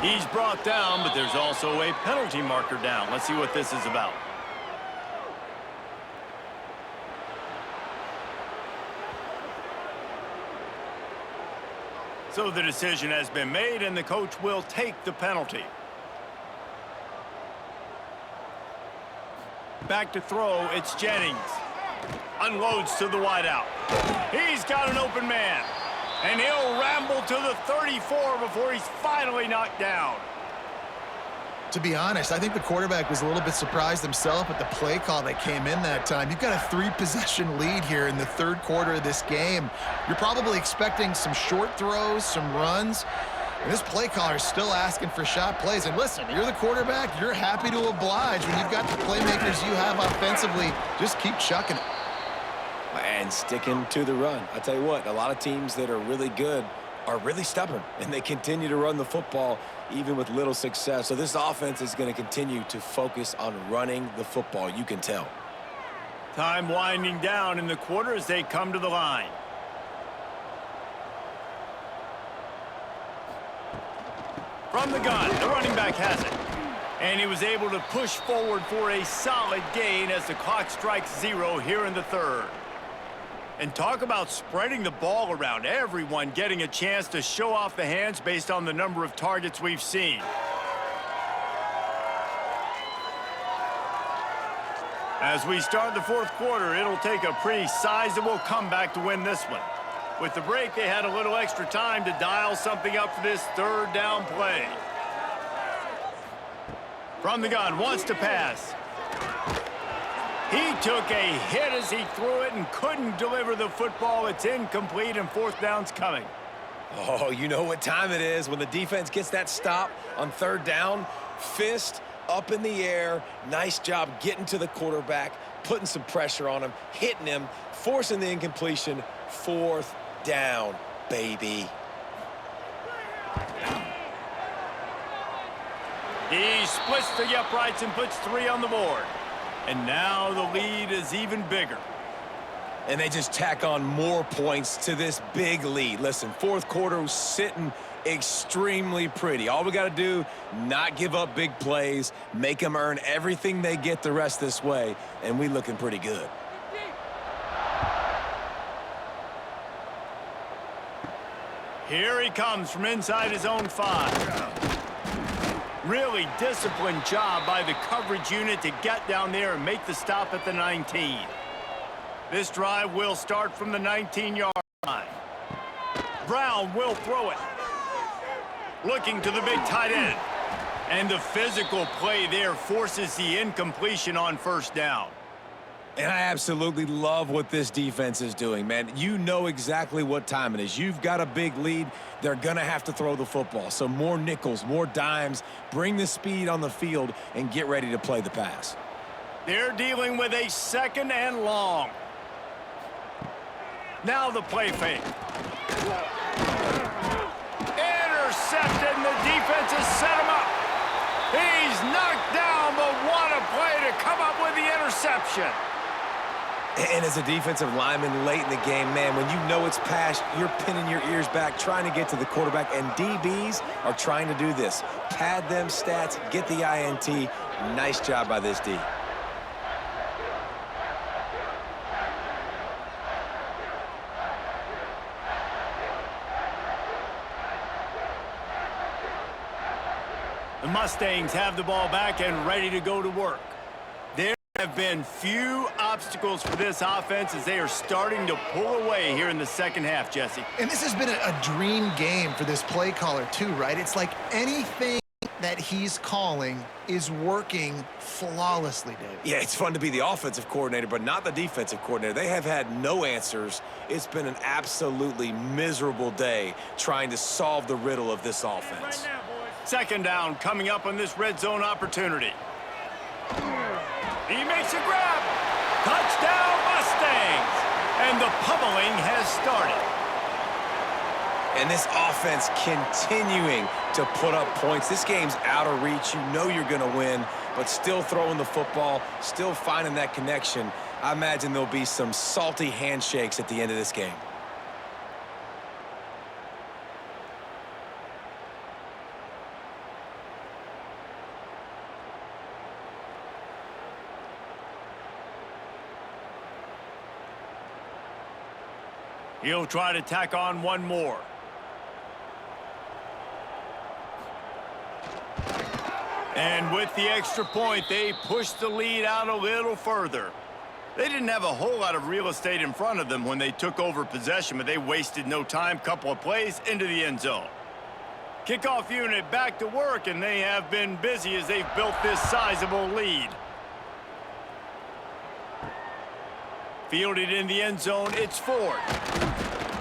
He's brought down, but there's also a penalty marker down. Let's see what this is about. So the decision has been made, and the coach will take the penalty. Back to throw, it's Jennings. Unloads to the wideout. He's got an open man. And he'll ramble to the 34 before he's finally knocked down. To be honest, I think the quarterback was a little bit surprised himself at the play call that came in that time. You've got a 3-possession lead here in the 3rd quarter of this game. You're probably expecting some short throws, some runs. And this play caller is still asking for shot plays. And listen, you're the quarterback. You're happy to oblige when you've got the playmakers you have offensively. Just keep chucking it. And sticking to the run. I tell you what, a lot of teams that are really good are really stubborn, and they continue to run the football even with little success. So this offense is going to continue to focus on running the football. You can tell. Time winding down in the quarter as they come to the line. From the gun, the running back has it. And he was able to push forward for a solid gain as the clock strikes 0 here in the 3rd. And talk about spreading the ball around. Everyone getting a chance to show off the hands based on the number of targets we've seen. As we start the 4th quarter, it'll take a pretty sizable comeback to win this one. With the break, they had a little extra time to dial something up for this 3rd down play. From the gun, wants to pass. He took a hit as he threw it and couldn't deliver the football. It's incomplete and fourth down's coming. Oh, you know what time it is when the defense gets that stop on third down. Fist up in the air. Nice job getting to the quarterback, putting some pressure on him, hitting him, forcing the incompletion. Fourth down, baby. He splits the uprights and puts 3 on the board. And now the lead is even bigger. And they just tack on more points to this big lead. Listen, fourth quarter was sitting extremely pretty. All we got to do, not give up big plays, make them earn everything they get the rest this way, and we looking pretty good. Here he comes from inside his own 5. Really disciplined job by the coverage unit to get down there and make the stop at the 19. This drive will start from the 19-yard line. Brown will throw it. Looking to the big tight end. And the physical play there forces the incompletion on first down. And I absolutely love what this defense is doing, man. You know exactly what time it is. You've got a big lead. They're going to have to throw the football. So more nickels, more dimes, bring the speed on the field, and get ready to play the pass. They're dealing with a 2nd and long. Now the play fake. Intercepted, and the defense has set him up. He's knocked down, but what a play to come up with the interception. And as a defensive lineman late in the game, man, when you know it's past, you're pinning your ears back, trying to get to the quarterback, and DBs are trying to do this. Pad them stats, get the INT. Nice job by this D. The Mustangs have the ball back and ready to go to work. There have been few obstacles for this offense as they are starting to pull away here in the second half, Jesse. And this has been a dream game for this play caller too, right? It's like anything that he's calling is working flawlessly, Dave. Yeah, it's fun to be the offensive coordinator, but not the defensive coordinator. They have had no answers. It's been an absolutely miserable day trying to solve the riddle of this offense. Second down coming up on this red zone opportunity. He makes a grab. Touchdown, Mustangs. And the pummeling has started. And this offense continuing to put up points. This game's out of reach. You know you're going to win, but still throwing the football, still finding that connection. I imagine there'll be some salty handshakes at the end of this game. He'll try to tack on one more. And with the extra point, they push the lead out a little further. They didn't have a whole lot of real estate in front of them when they took over possession, but they wasted no time. Couple of plays into the end zone. Kickoff unit back to work, and they have been busy as they've built this sizable lead. Fielded in the end zone, it's Ford.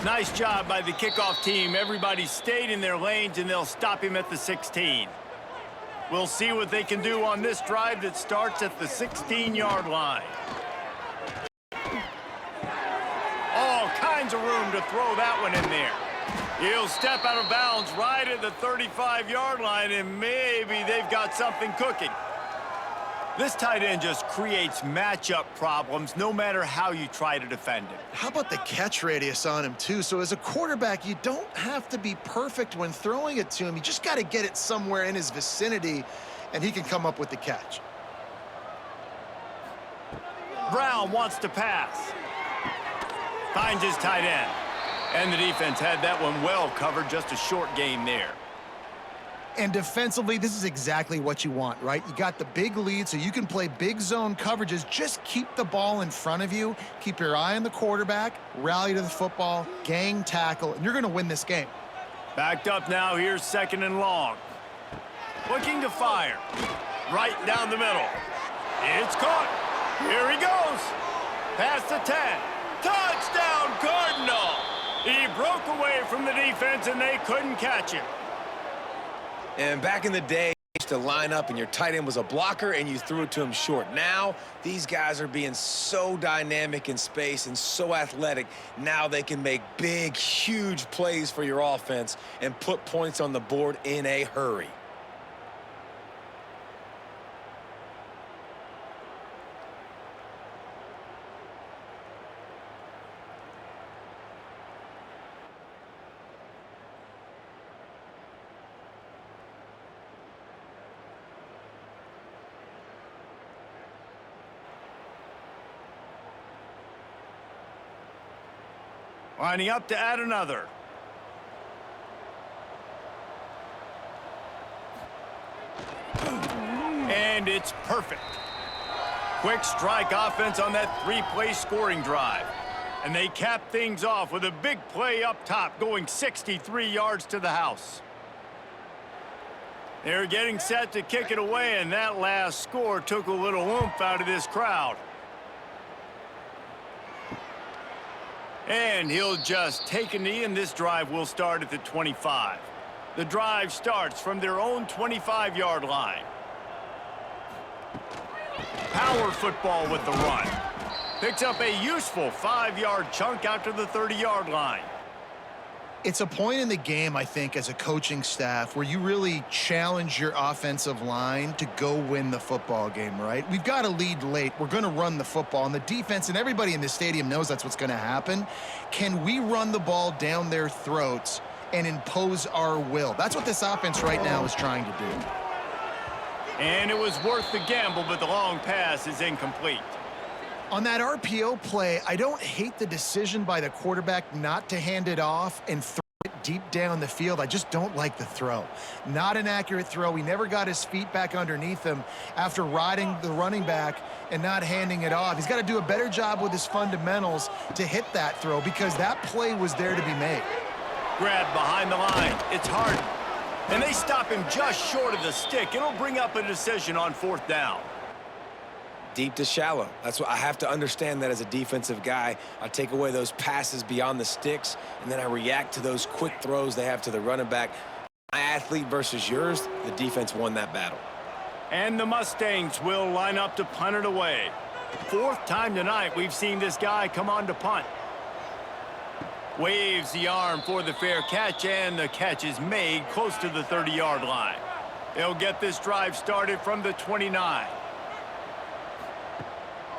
Nice job by the kickoff team. Everybody stayed in their lanes, and they'll stop him at the 16. We'll see what they can do on this drive that starts at the 16-yard line. All kinds of room to throw that one in there. He'll step out of bounds right at the 35-yard line, and maybe they've got something cooking. This tight end just creates matchup problems no matter how you try to defend him. How about the catch radius on him, too? So as a quarterback, you don't have to be perfect when throwing it to him. You just got to get it somewhere in his vicinity, and he can come up with the catch. Brown wants to pass. Finds his tight end. And the defense had that one well covered, just a short gain there. And defensively, this is exactly what you want, right? You got the big lead, so you can play big zone coverages. Just keep the ball in front of you. Keep your eye on the quarterback. Rally to the football. Gang tackle. And you're going to win this game. Backed up now. Here's 2nd and long. Looking to fire. Right down the middle. It's caught. Here he goes. Past the 10. Touchdown, Cardinal. He broke away from the defense, and they couldn't catch him. And back in the day, you used to line up and your tight end was a blocker and you threw it to him short. Now, these guys are being so dynamic in space and so athletic. Now they can make big, huge plays for your offense and put points on the board in a hurry. Lining up to add another. And it's perfect. Quick strike offense on that three-play scoring drive. And they cap things off with a big play up top, going 63 yards to the house. They're getting set to kick it away, and that last score took a little oomph out of this crowd. And he'll just take a knee, and this drive will start at the 25. The drive starts from their own 25-yard line. Power football with the run. Picks up a useful 5-yard chunk out to the 30-yard line. It's a point in the game, I think, as a coaching staff where you really challenge your offensive line to go win the football game, right? We've got to lead late. We're going to run the football. And the defense and everybody in the stadium knows that's what's going to happen. Can we run the ball down their throats and impose our will? That's what this offense right now is trying to do. And it was worth the gamble, but the long pass is incomplete. On that RPO play, I don't hate the decision by the quarterback not to hand it off and throw it deep down the field. I just don't like the throw. Not an accurate throw. He never got his feet back underneath him after riding the running back and not handing it off. He's got to do a better job with his fundamentals to hit that throw because that play was there to be made. Grab behind the line. It's Harden. And they stop him just short of the stick. It'll bring up a decision on 4th down. Deep to shallow. That's what I have to understand that as a defensive guy. I take away those passes beyond the sticks, and then I react to those quick throws they have to the running back. My athlete versus yours, the defense won that battle. And the Mustangs will line up to punt it away. 4th time tonight we've seen this guy come on to punt. Waves the arm for the fair catch, and the catch is made close to the 30-yard line. They'll get this drive started from the 29.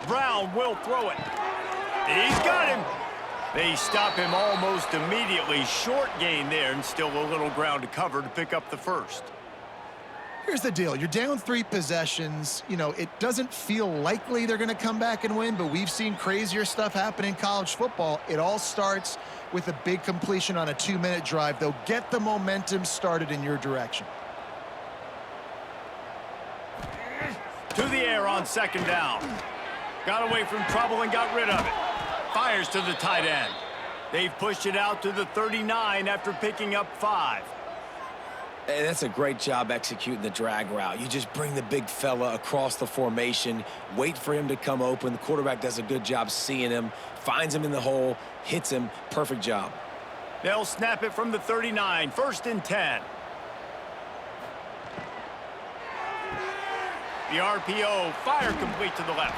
Brown will throw it. He's got him. They stop him almost immediately. Short gain there, and still a little ground to cover to pick up the first. Here's the deal. You're down 3 possessions. You know, it doesn't feel likely they're going to come back and win, but we've seen crazier stuff happen in college football. It all starts with a big completion on a 2-minute drive. They'll get the momentum started in your direction. To the air on 2nd down. Got away from trouble and got rid of it. Fires to the tight end. They've pushed it out to the 39 after picking up 5. And that's a great job executing the drag route. You just bring the big fella across the formation, wait for him to come open. The quarterback does a good job seeing him, finds him in the hole, hits him. Perfect job. They'll snap it from the 39, 1st and 10. The RPO, fire complete to the left.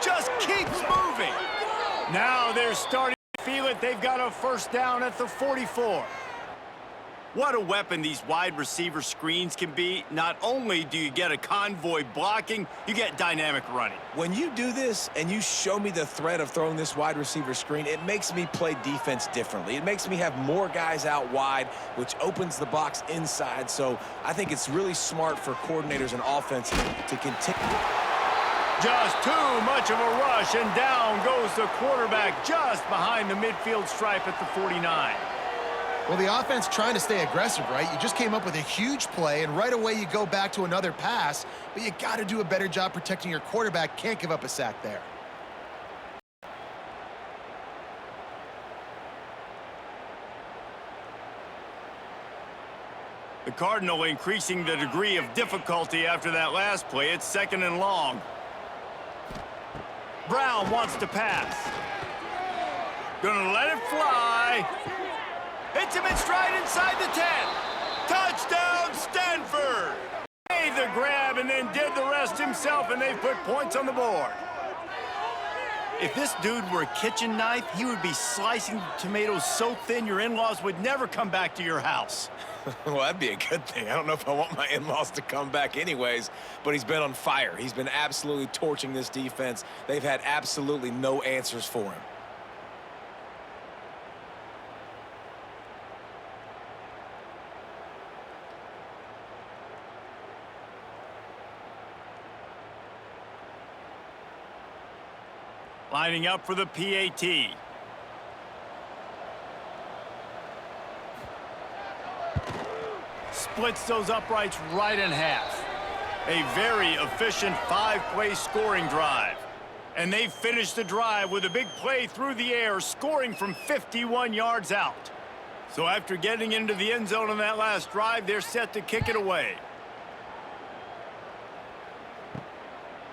Just keeps moving. Now they're starting to feel it. They've got a 1st down at the 44. What a weapon these wide receiver screens can be. Not only do you get a convoy blocking, you get dynamic running. When you do this and you show me the threat of throwing this wide receiver screen, it makes me play defense differently. It makes me have more guys out wide, which opens the box inside. So I think it's really smart for coordinators and offense to continue. Just too much of a rush, and down goes the quarterback just behind the midfield stripe at the 49. Well, the offense trying to stay aggressive, right? You just came up with a huge play, and right away you go back to another pass, but you got to do a better job protecting your quarterback. Can't give up a sack there. The Cardinal increasing the degree of difficulty after that last play. It's 2nd and long. Brown wants to pass. Gonna let it fly. Hits him in stride inside the 10. Touchdown, Stanford! Made the grab and then did the rest himself, and they put points on the board. If this dude were a kitchen knife, he would be slicing tomatoes so thin your in-laws would never come back to your house. Well, that'd be a good thing. I don't know if I want my in-laws to come back anyways, but he's been on fire. He's been absolutely torching this defense. They've had absolutely no answers for him. Lining up for the PAT. Splits those uprights right in half. A very efficient 5-play scoring drive. And they finished the drive with a big play through the air, scoring from 51 yards out. So after getting into the end zone on that last drive, they're set to kick it away.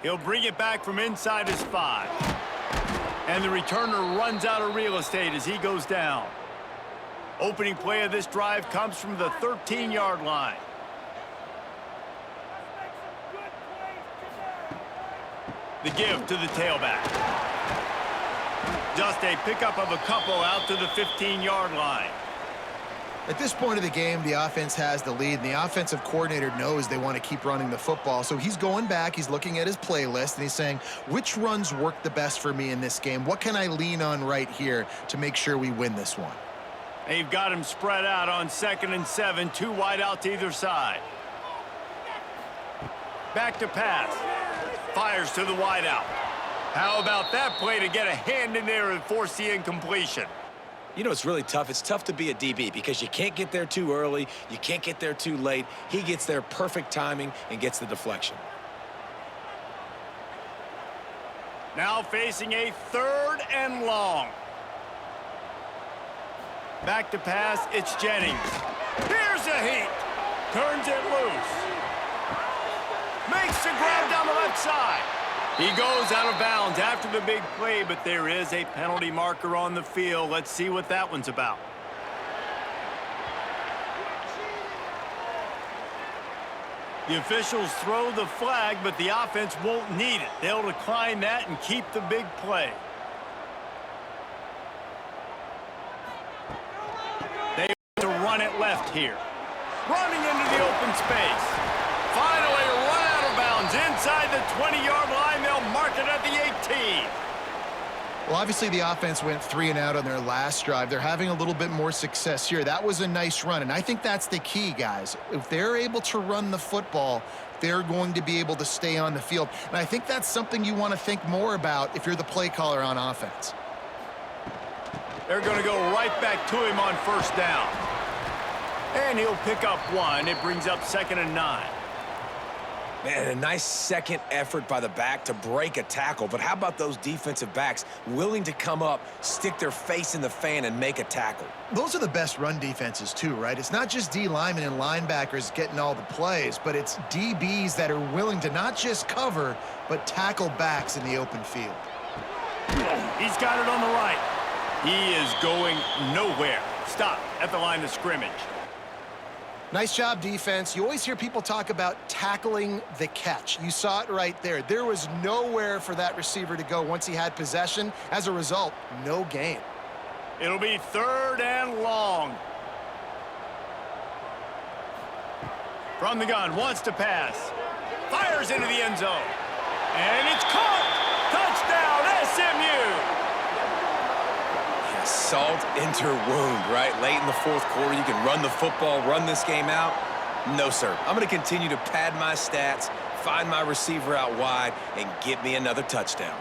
He'll bring it back from inside his 5. And the returner runs out of real estate as he goes down. Opening play of this drive comes from the 13-yard line. The give to the tailback. Just a pickup of a couple out to the 15-yard line. At this point of the game, the offense has the lead, and the offensive coordinator knows they want to keep running the football. So he's going back, he's looking at his playlist, and he's saying, which runs work the best for me in this game? What can I lean on right here to make sure we win this one? They've got him spread out on 2nd and 7, 2 wide out to either side. Back to pass. Fires to the wide out. How about that play to get a hand in there and force the incompletion? You know, it's really tough. It's tough to be a DB because you can't get there too early. You can't get there too late. He gets there perfect timing and gets the deflection. Now facing a 3rd and long. Back to pass, it's Jennings. Here's a heat. Turns it loose. Makes the grab down the left side. He goes out of bounds after the big play, but there is a penalty marker on the field. Let's see what that one's about. The officials throw the flag, but the offense won't need it. They'll decline that and keep the big play. They want to run it left here. Running into the open space. Finally run out of bounds inside the 20-yard line. They'll mark it at the 18. Well, obviously the offense went 3 and out on their last drive. They're having a little bit more success here. That was a nice run, and I think that's the key, guys. If they're able to run the football, they're going to be able to stay on the field. And I think that's something you want to think more about if you're the play caller on offense. They're going to go right back to him on 1st down. And he'll pick up 1. It brings up 2nd and 9. Man, a nice second effort by the back to break a tackle. But how about those defensive backs willing to come up, stick their face in the fan, and make a tackle? Those are the best run defenses too, right? It's not just D linemen and linebackers getting all the plays, but it's DBs that are willing to not just cover, but tackle backs in the open field. He's got it on the right. He is going nowhere. Stop at the line of scrimmage. Nice job, defense. You always hear people talk about tackling the catch. You saw it right there. There was nowhere for that receiver to go once he had possession. As a result, no gain. It'll be 3rd and long. From the gun, wants to pass. Fires into the end zone. And it's caught! Touchdown, SMU! Salt into wound, right? Late in the 4th quarter, you can run the football, run this game out. No, sir. I'm going to continue to pad my stats, find my receiver out wide, and get me another touchdown.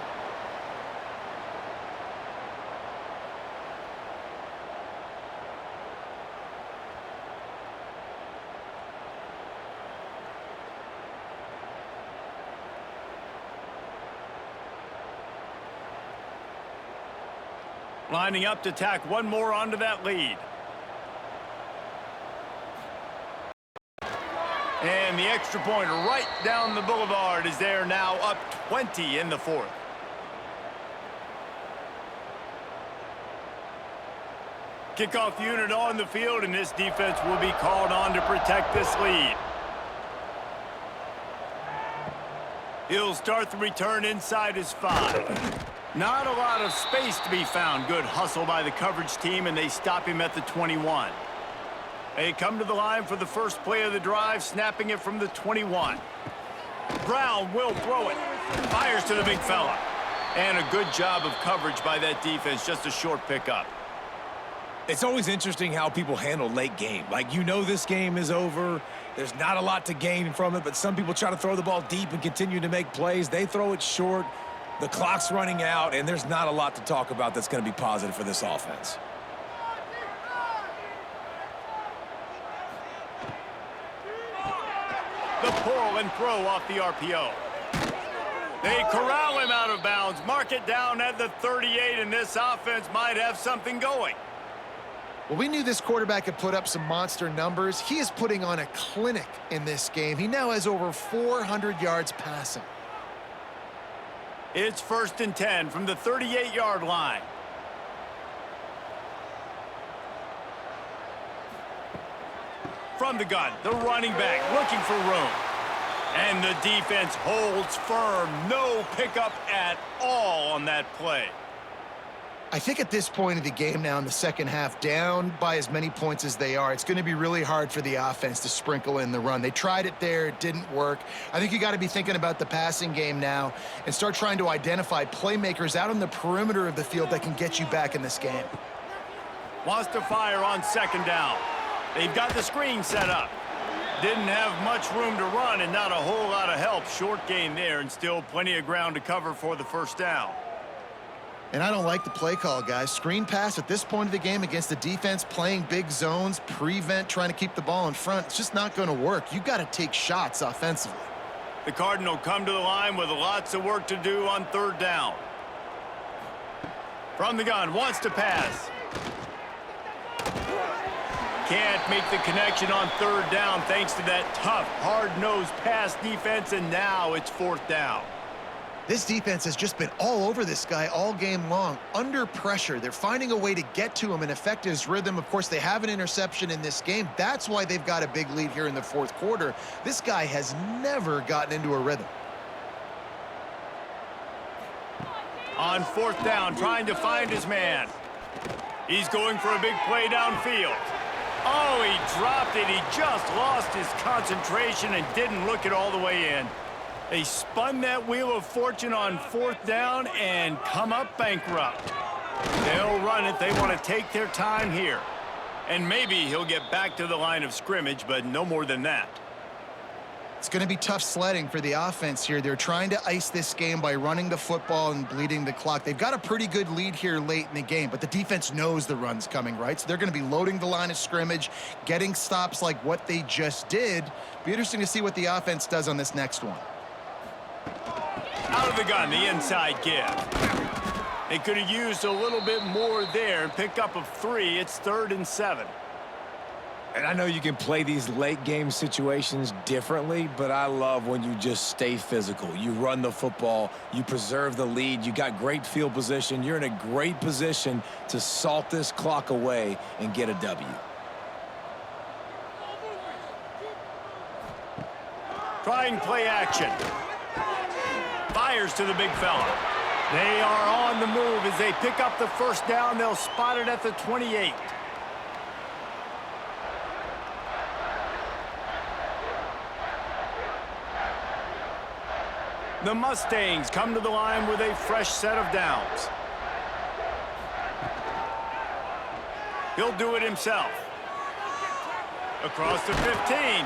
Lining up to tack one more onto that lead. And the extra point right down the boulevard is there now up 20 in the 4th. Kickoff unit on the field, and this defense will be called on to protect this lead. He'll start the return inside his 5. Not a lot of space to be found. Good hustle by the coverage team, and they stop him at the 21. They come to the line for the first play of the drive, snapping it from the 21. Brown will throw it. Fires to the big fella. And a good job of coverage by that defense, just a short pickup. It's always interesting how people handle late game. Like, you know this game is over. There's not a lot to gain from it, but some people try to throw the ball deep and continue to make plays. They throw it short. The clock's running out, and there's not a lot to talk about that's going to be positive for this offense. The pull and throw off the RPO. They corral him out of bounds. Mark it down at the 38, and this offense might have something going. Well, we knew this quarterback could put up some monster numbers. He is putting on a clinic in this game. He now has over 400 yards passing. It's 1st and 10 from the 38-yard line. From the gun, the running back looking for room. And the defense holds firm. No pickup at all on that play. I think at this point of the game now in the second half, down by as many points as they are, it's going to be really hard for the offense to sprinkle in the run. They tried it there. It didn't work. I think you got to be thinking about the passing game now and start trying to identify playmakers out on the perimeter of the field that can get you back in this game. Wants to fire on 2nd down. They've got the screen set up. Didn't have much room to run and not a whole lot of help. Short gain there and still plenty of ground to cover for the 1st down. And I don't like the play call, guys. Screen pass at this point of the game against the defense playing big zones, prevent, trying to keep the ball in front. It's just not going to work. You got to take shots offensively. The Cardinal come to the line with lots of work to do on 3rd down. From the gun, wants to pass. Can't make the connection on 3rd down thanks to that tough, hard-nosed pass defense, and now it's 4th down. This defense has just been all over this guy all game long. Under pressure, they're finding a way to get to him and affect his rhythm. Of course, they have an interception in this game. That's why they've got a big lead here in the 4th quarter. This guy has never gotten into a rhythm. On 4th down, trying to find his man. He's going for a big play downfield. Oh, he dropped it. He just lost his concentration and didn't look it all the way in. They spun that wheel of fortune on 4th down and come up bankrupt. They'll run it. They want to take their time here. And maybe he'll get back to the line of scrimmage, but no more than that. It's going to be tough sledding for the offense here. They're trying to ice this game by running the football and bleeding the clock. They've got a pretty good lead here late in the game, but the defense knows the run's coming, right? So they're going to be loading the line of scrimmage, getting stops like what they just did. Be interesting to see what the offense does on this next one. Out of the gun, the inside give. They could have used a little bit more there and pick up a 3. It's 3rd and 7. And I know you can play these late game situations differently, but I love when you just stay physical. You run the football, you preserve the lead, you got great field position. You're in a great position to salt this clock away and get a W. Trying play action. Fires to the big fella. They are on the move as they pick up the 1st down. They'll spot it at the 28. The Mustangs come to the line with a fresh set of downs. He'll do it himself. Across the 15.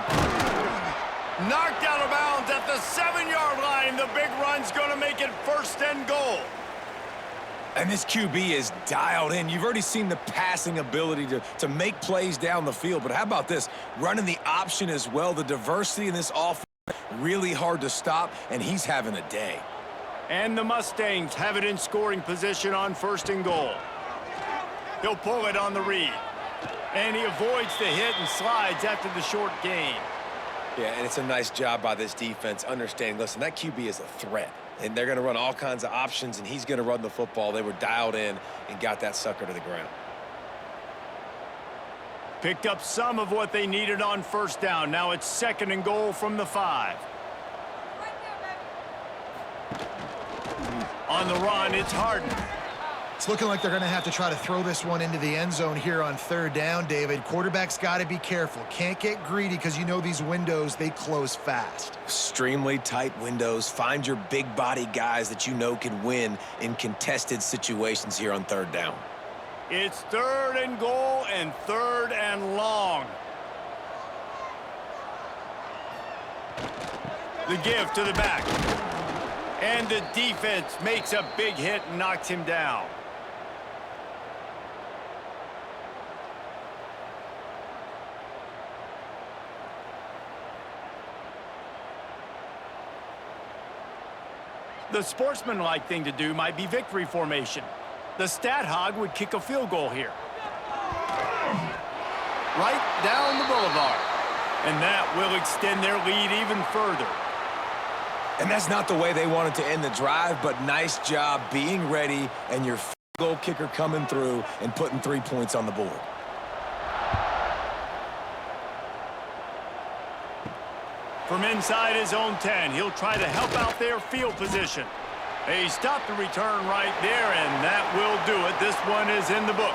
Knocked out of bounds at the 7-yard line. The big run's going to make it 1st and goal. And this QB is dialed in. You've already seen the passing ability to make plays down the field. But how about this? Running the option as well. The diversity in this offense, really hard to stop, and he's having a day. And the Mustangs have it in scoring position on 1st and goal. He'll pull it on the read. And he avoids the hit and slides after the short gain. Yeah, and it's a nice job by this defense understanding, listen, that QB is a threat. And they're going to run all kinds of options, and he's going to run the football. They were dialed in and got that sucker to the ground. Picked up some of what they needed on first down. Now it's 2nd and goal from the 5. On the run, it's Harden. It's looking like they're going to have to try to throw this one into the end zone here on 3rd down, David. Quarterback's got to be careful. Can't get greedy because you know these windows, they close fast. Extremely tight windows. Find your big body guys that you know can win in contested situations here on 3rd down. It's 3rd and goal and 3rd and long. The give to the back. And the defense makes a big hit and knocks him down. The sportsmanlike thing to do might be victory formation. The stat hog would kick a field goal here. Right down the boulevard. And that will extend their lead even further. And that's not the way they wanted to end the drive, but nice job being ready and your goal kicker coming through and putting 3 points on the board. From inside his own 10, he'll try to help out their field position. He stopped the return right there, and that will do it. This one is in the book.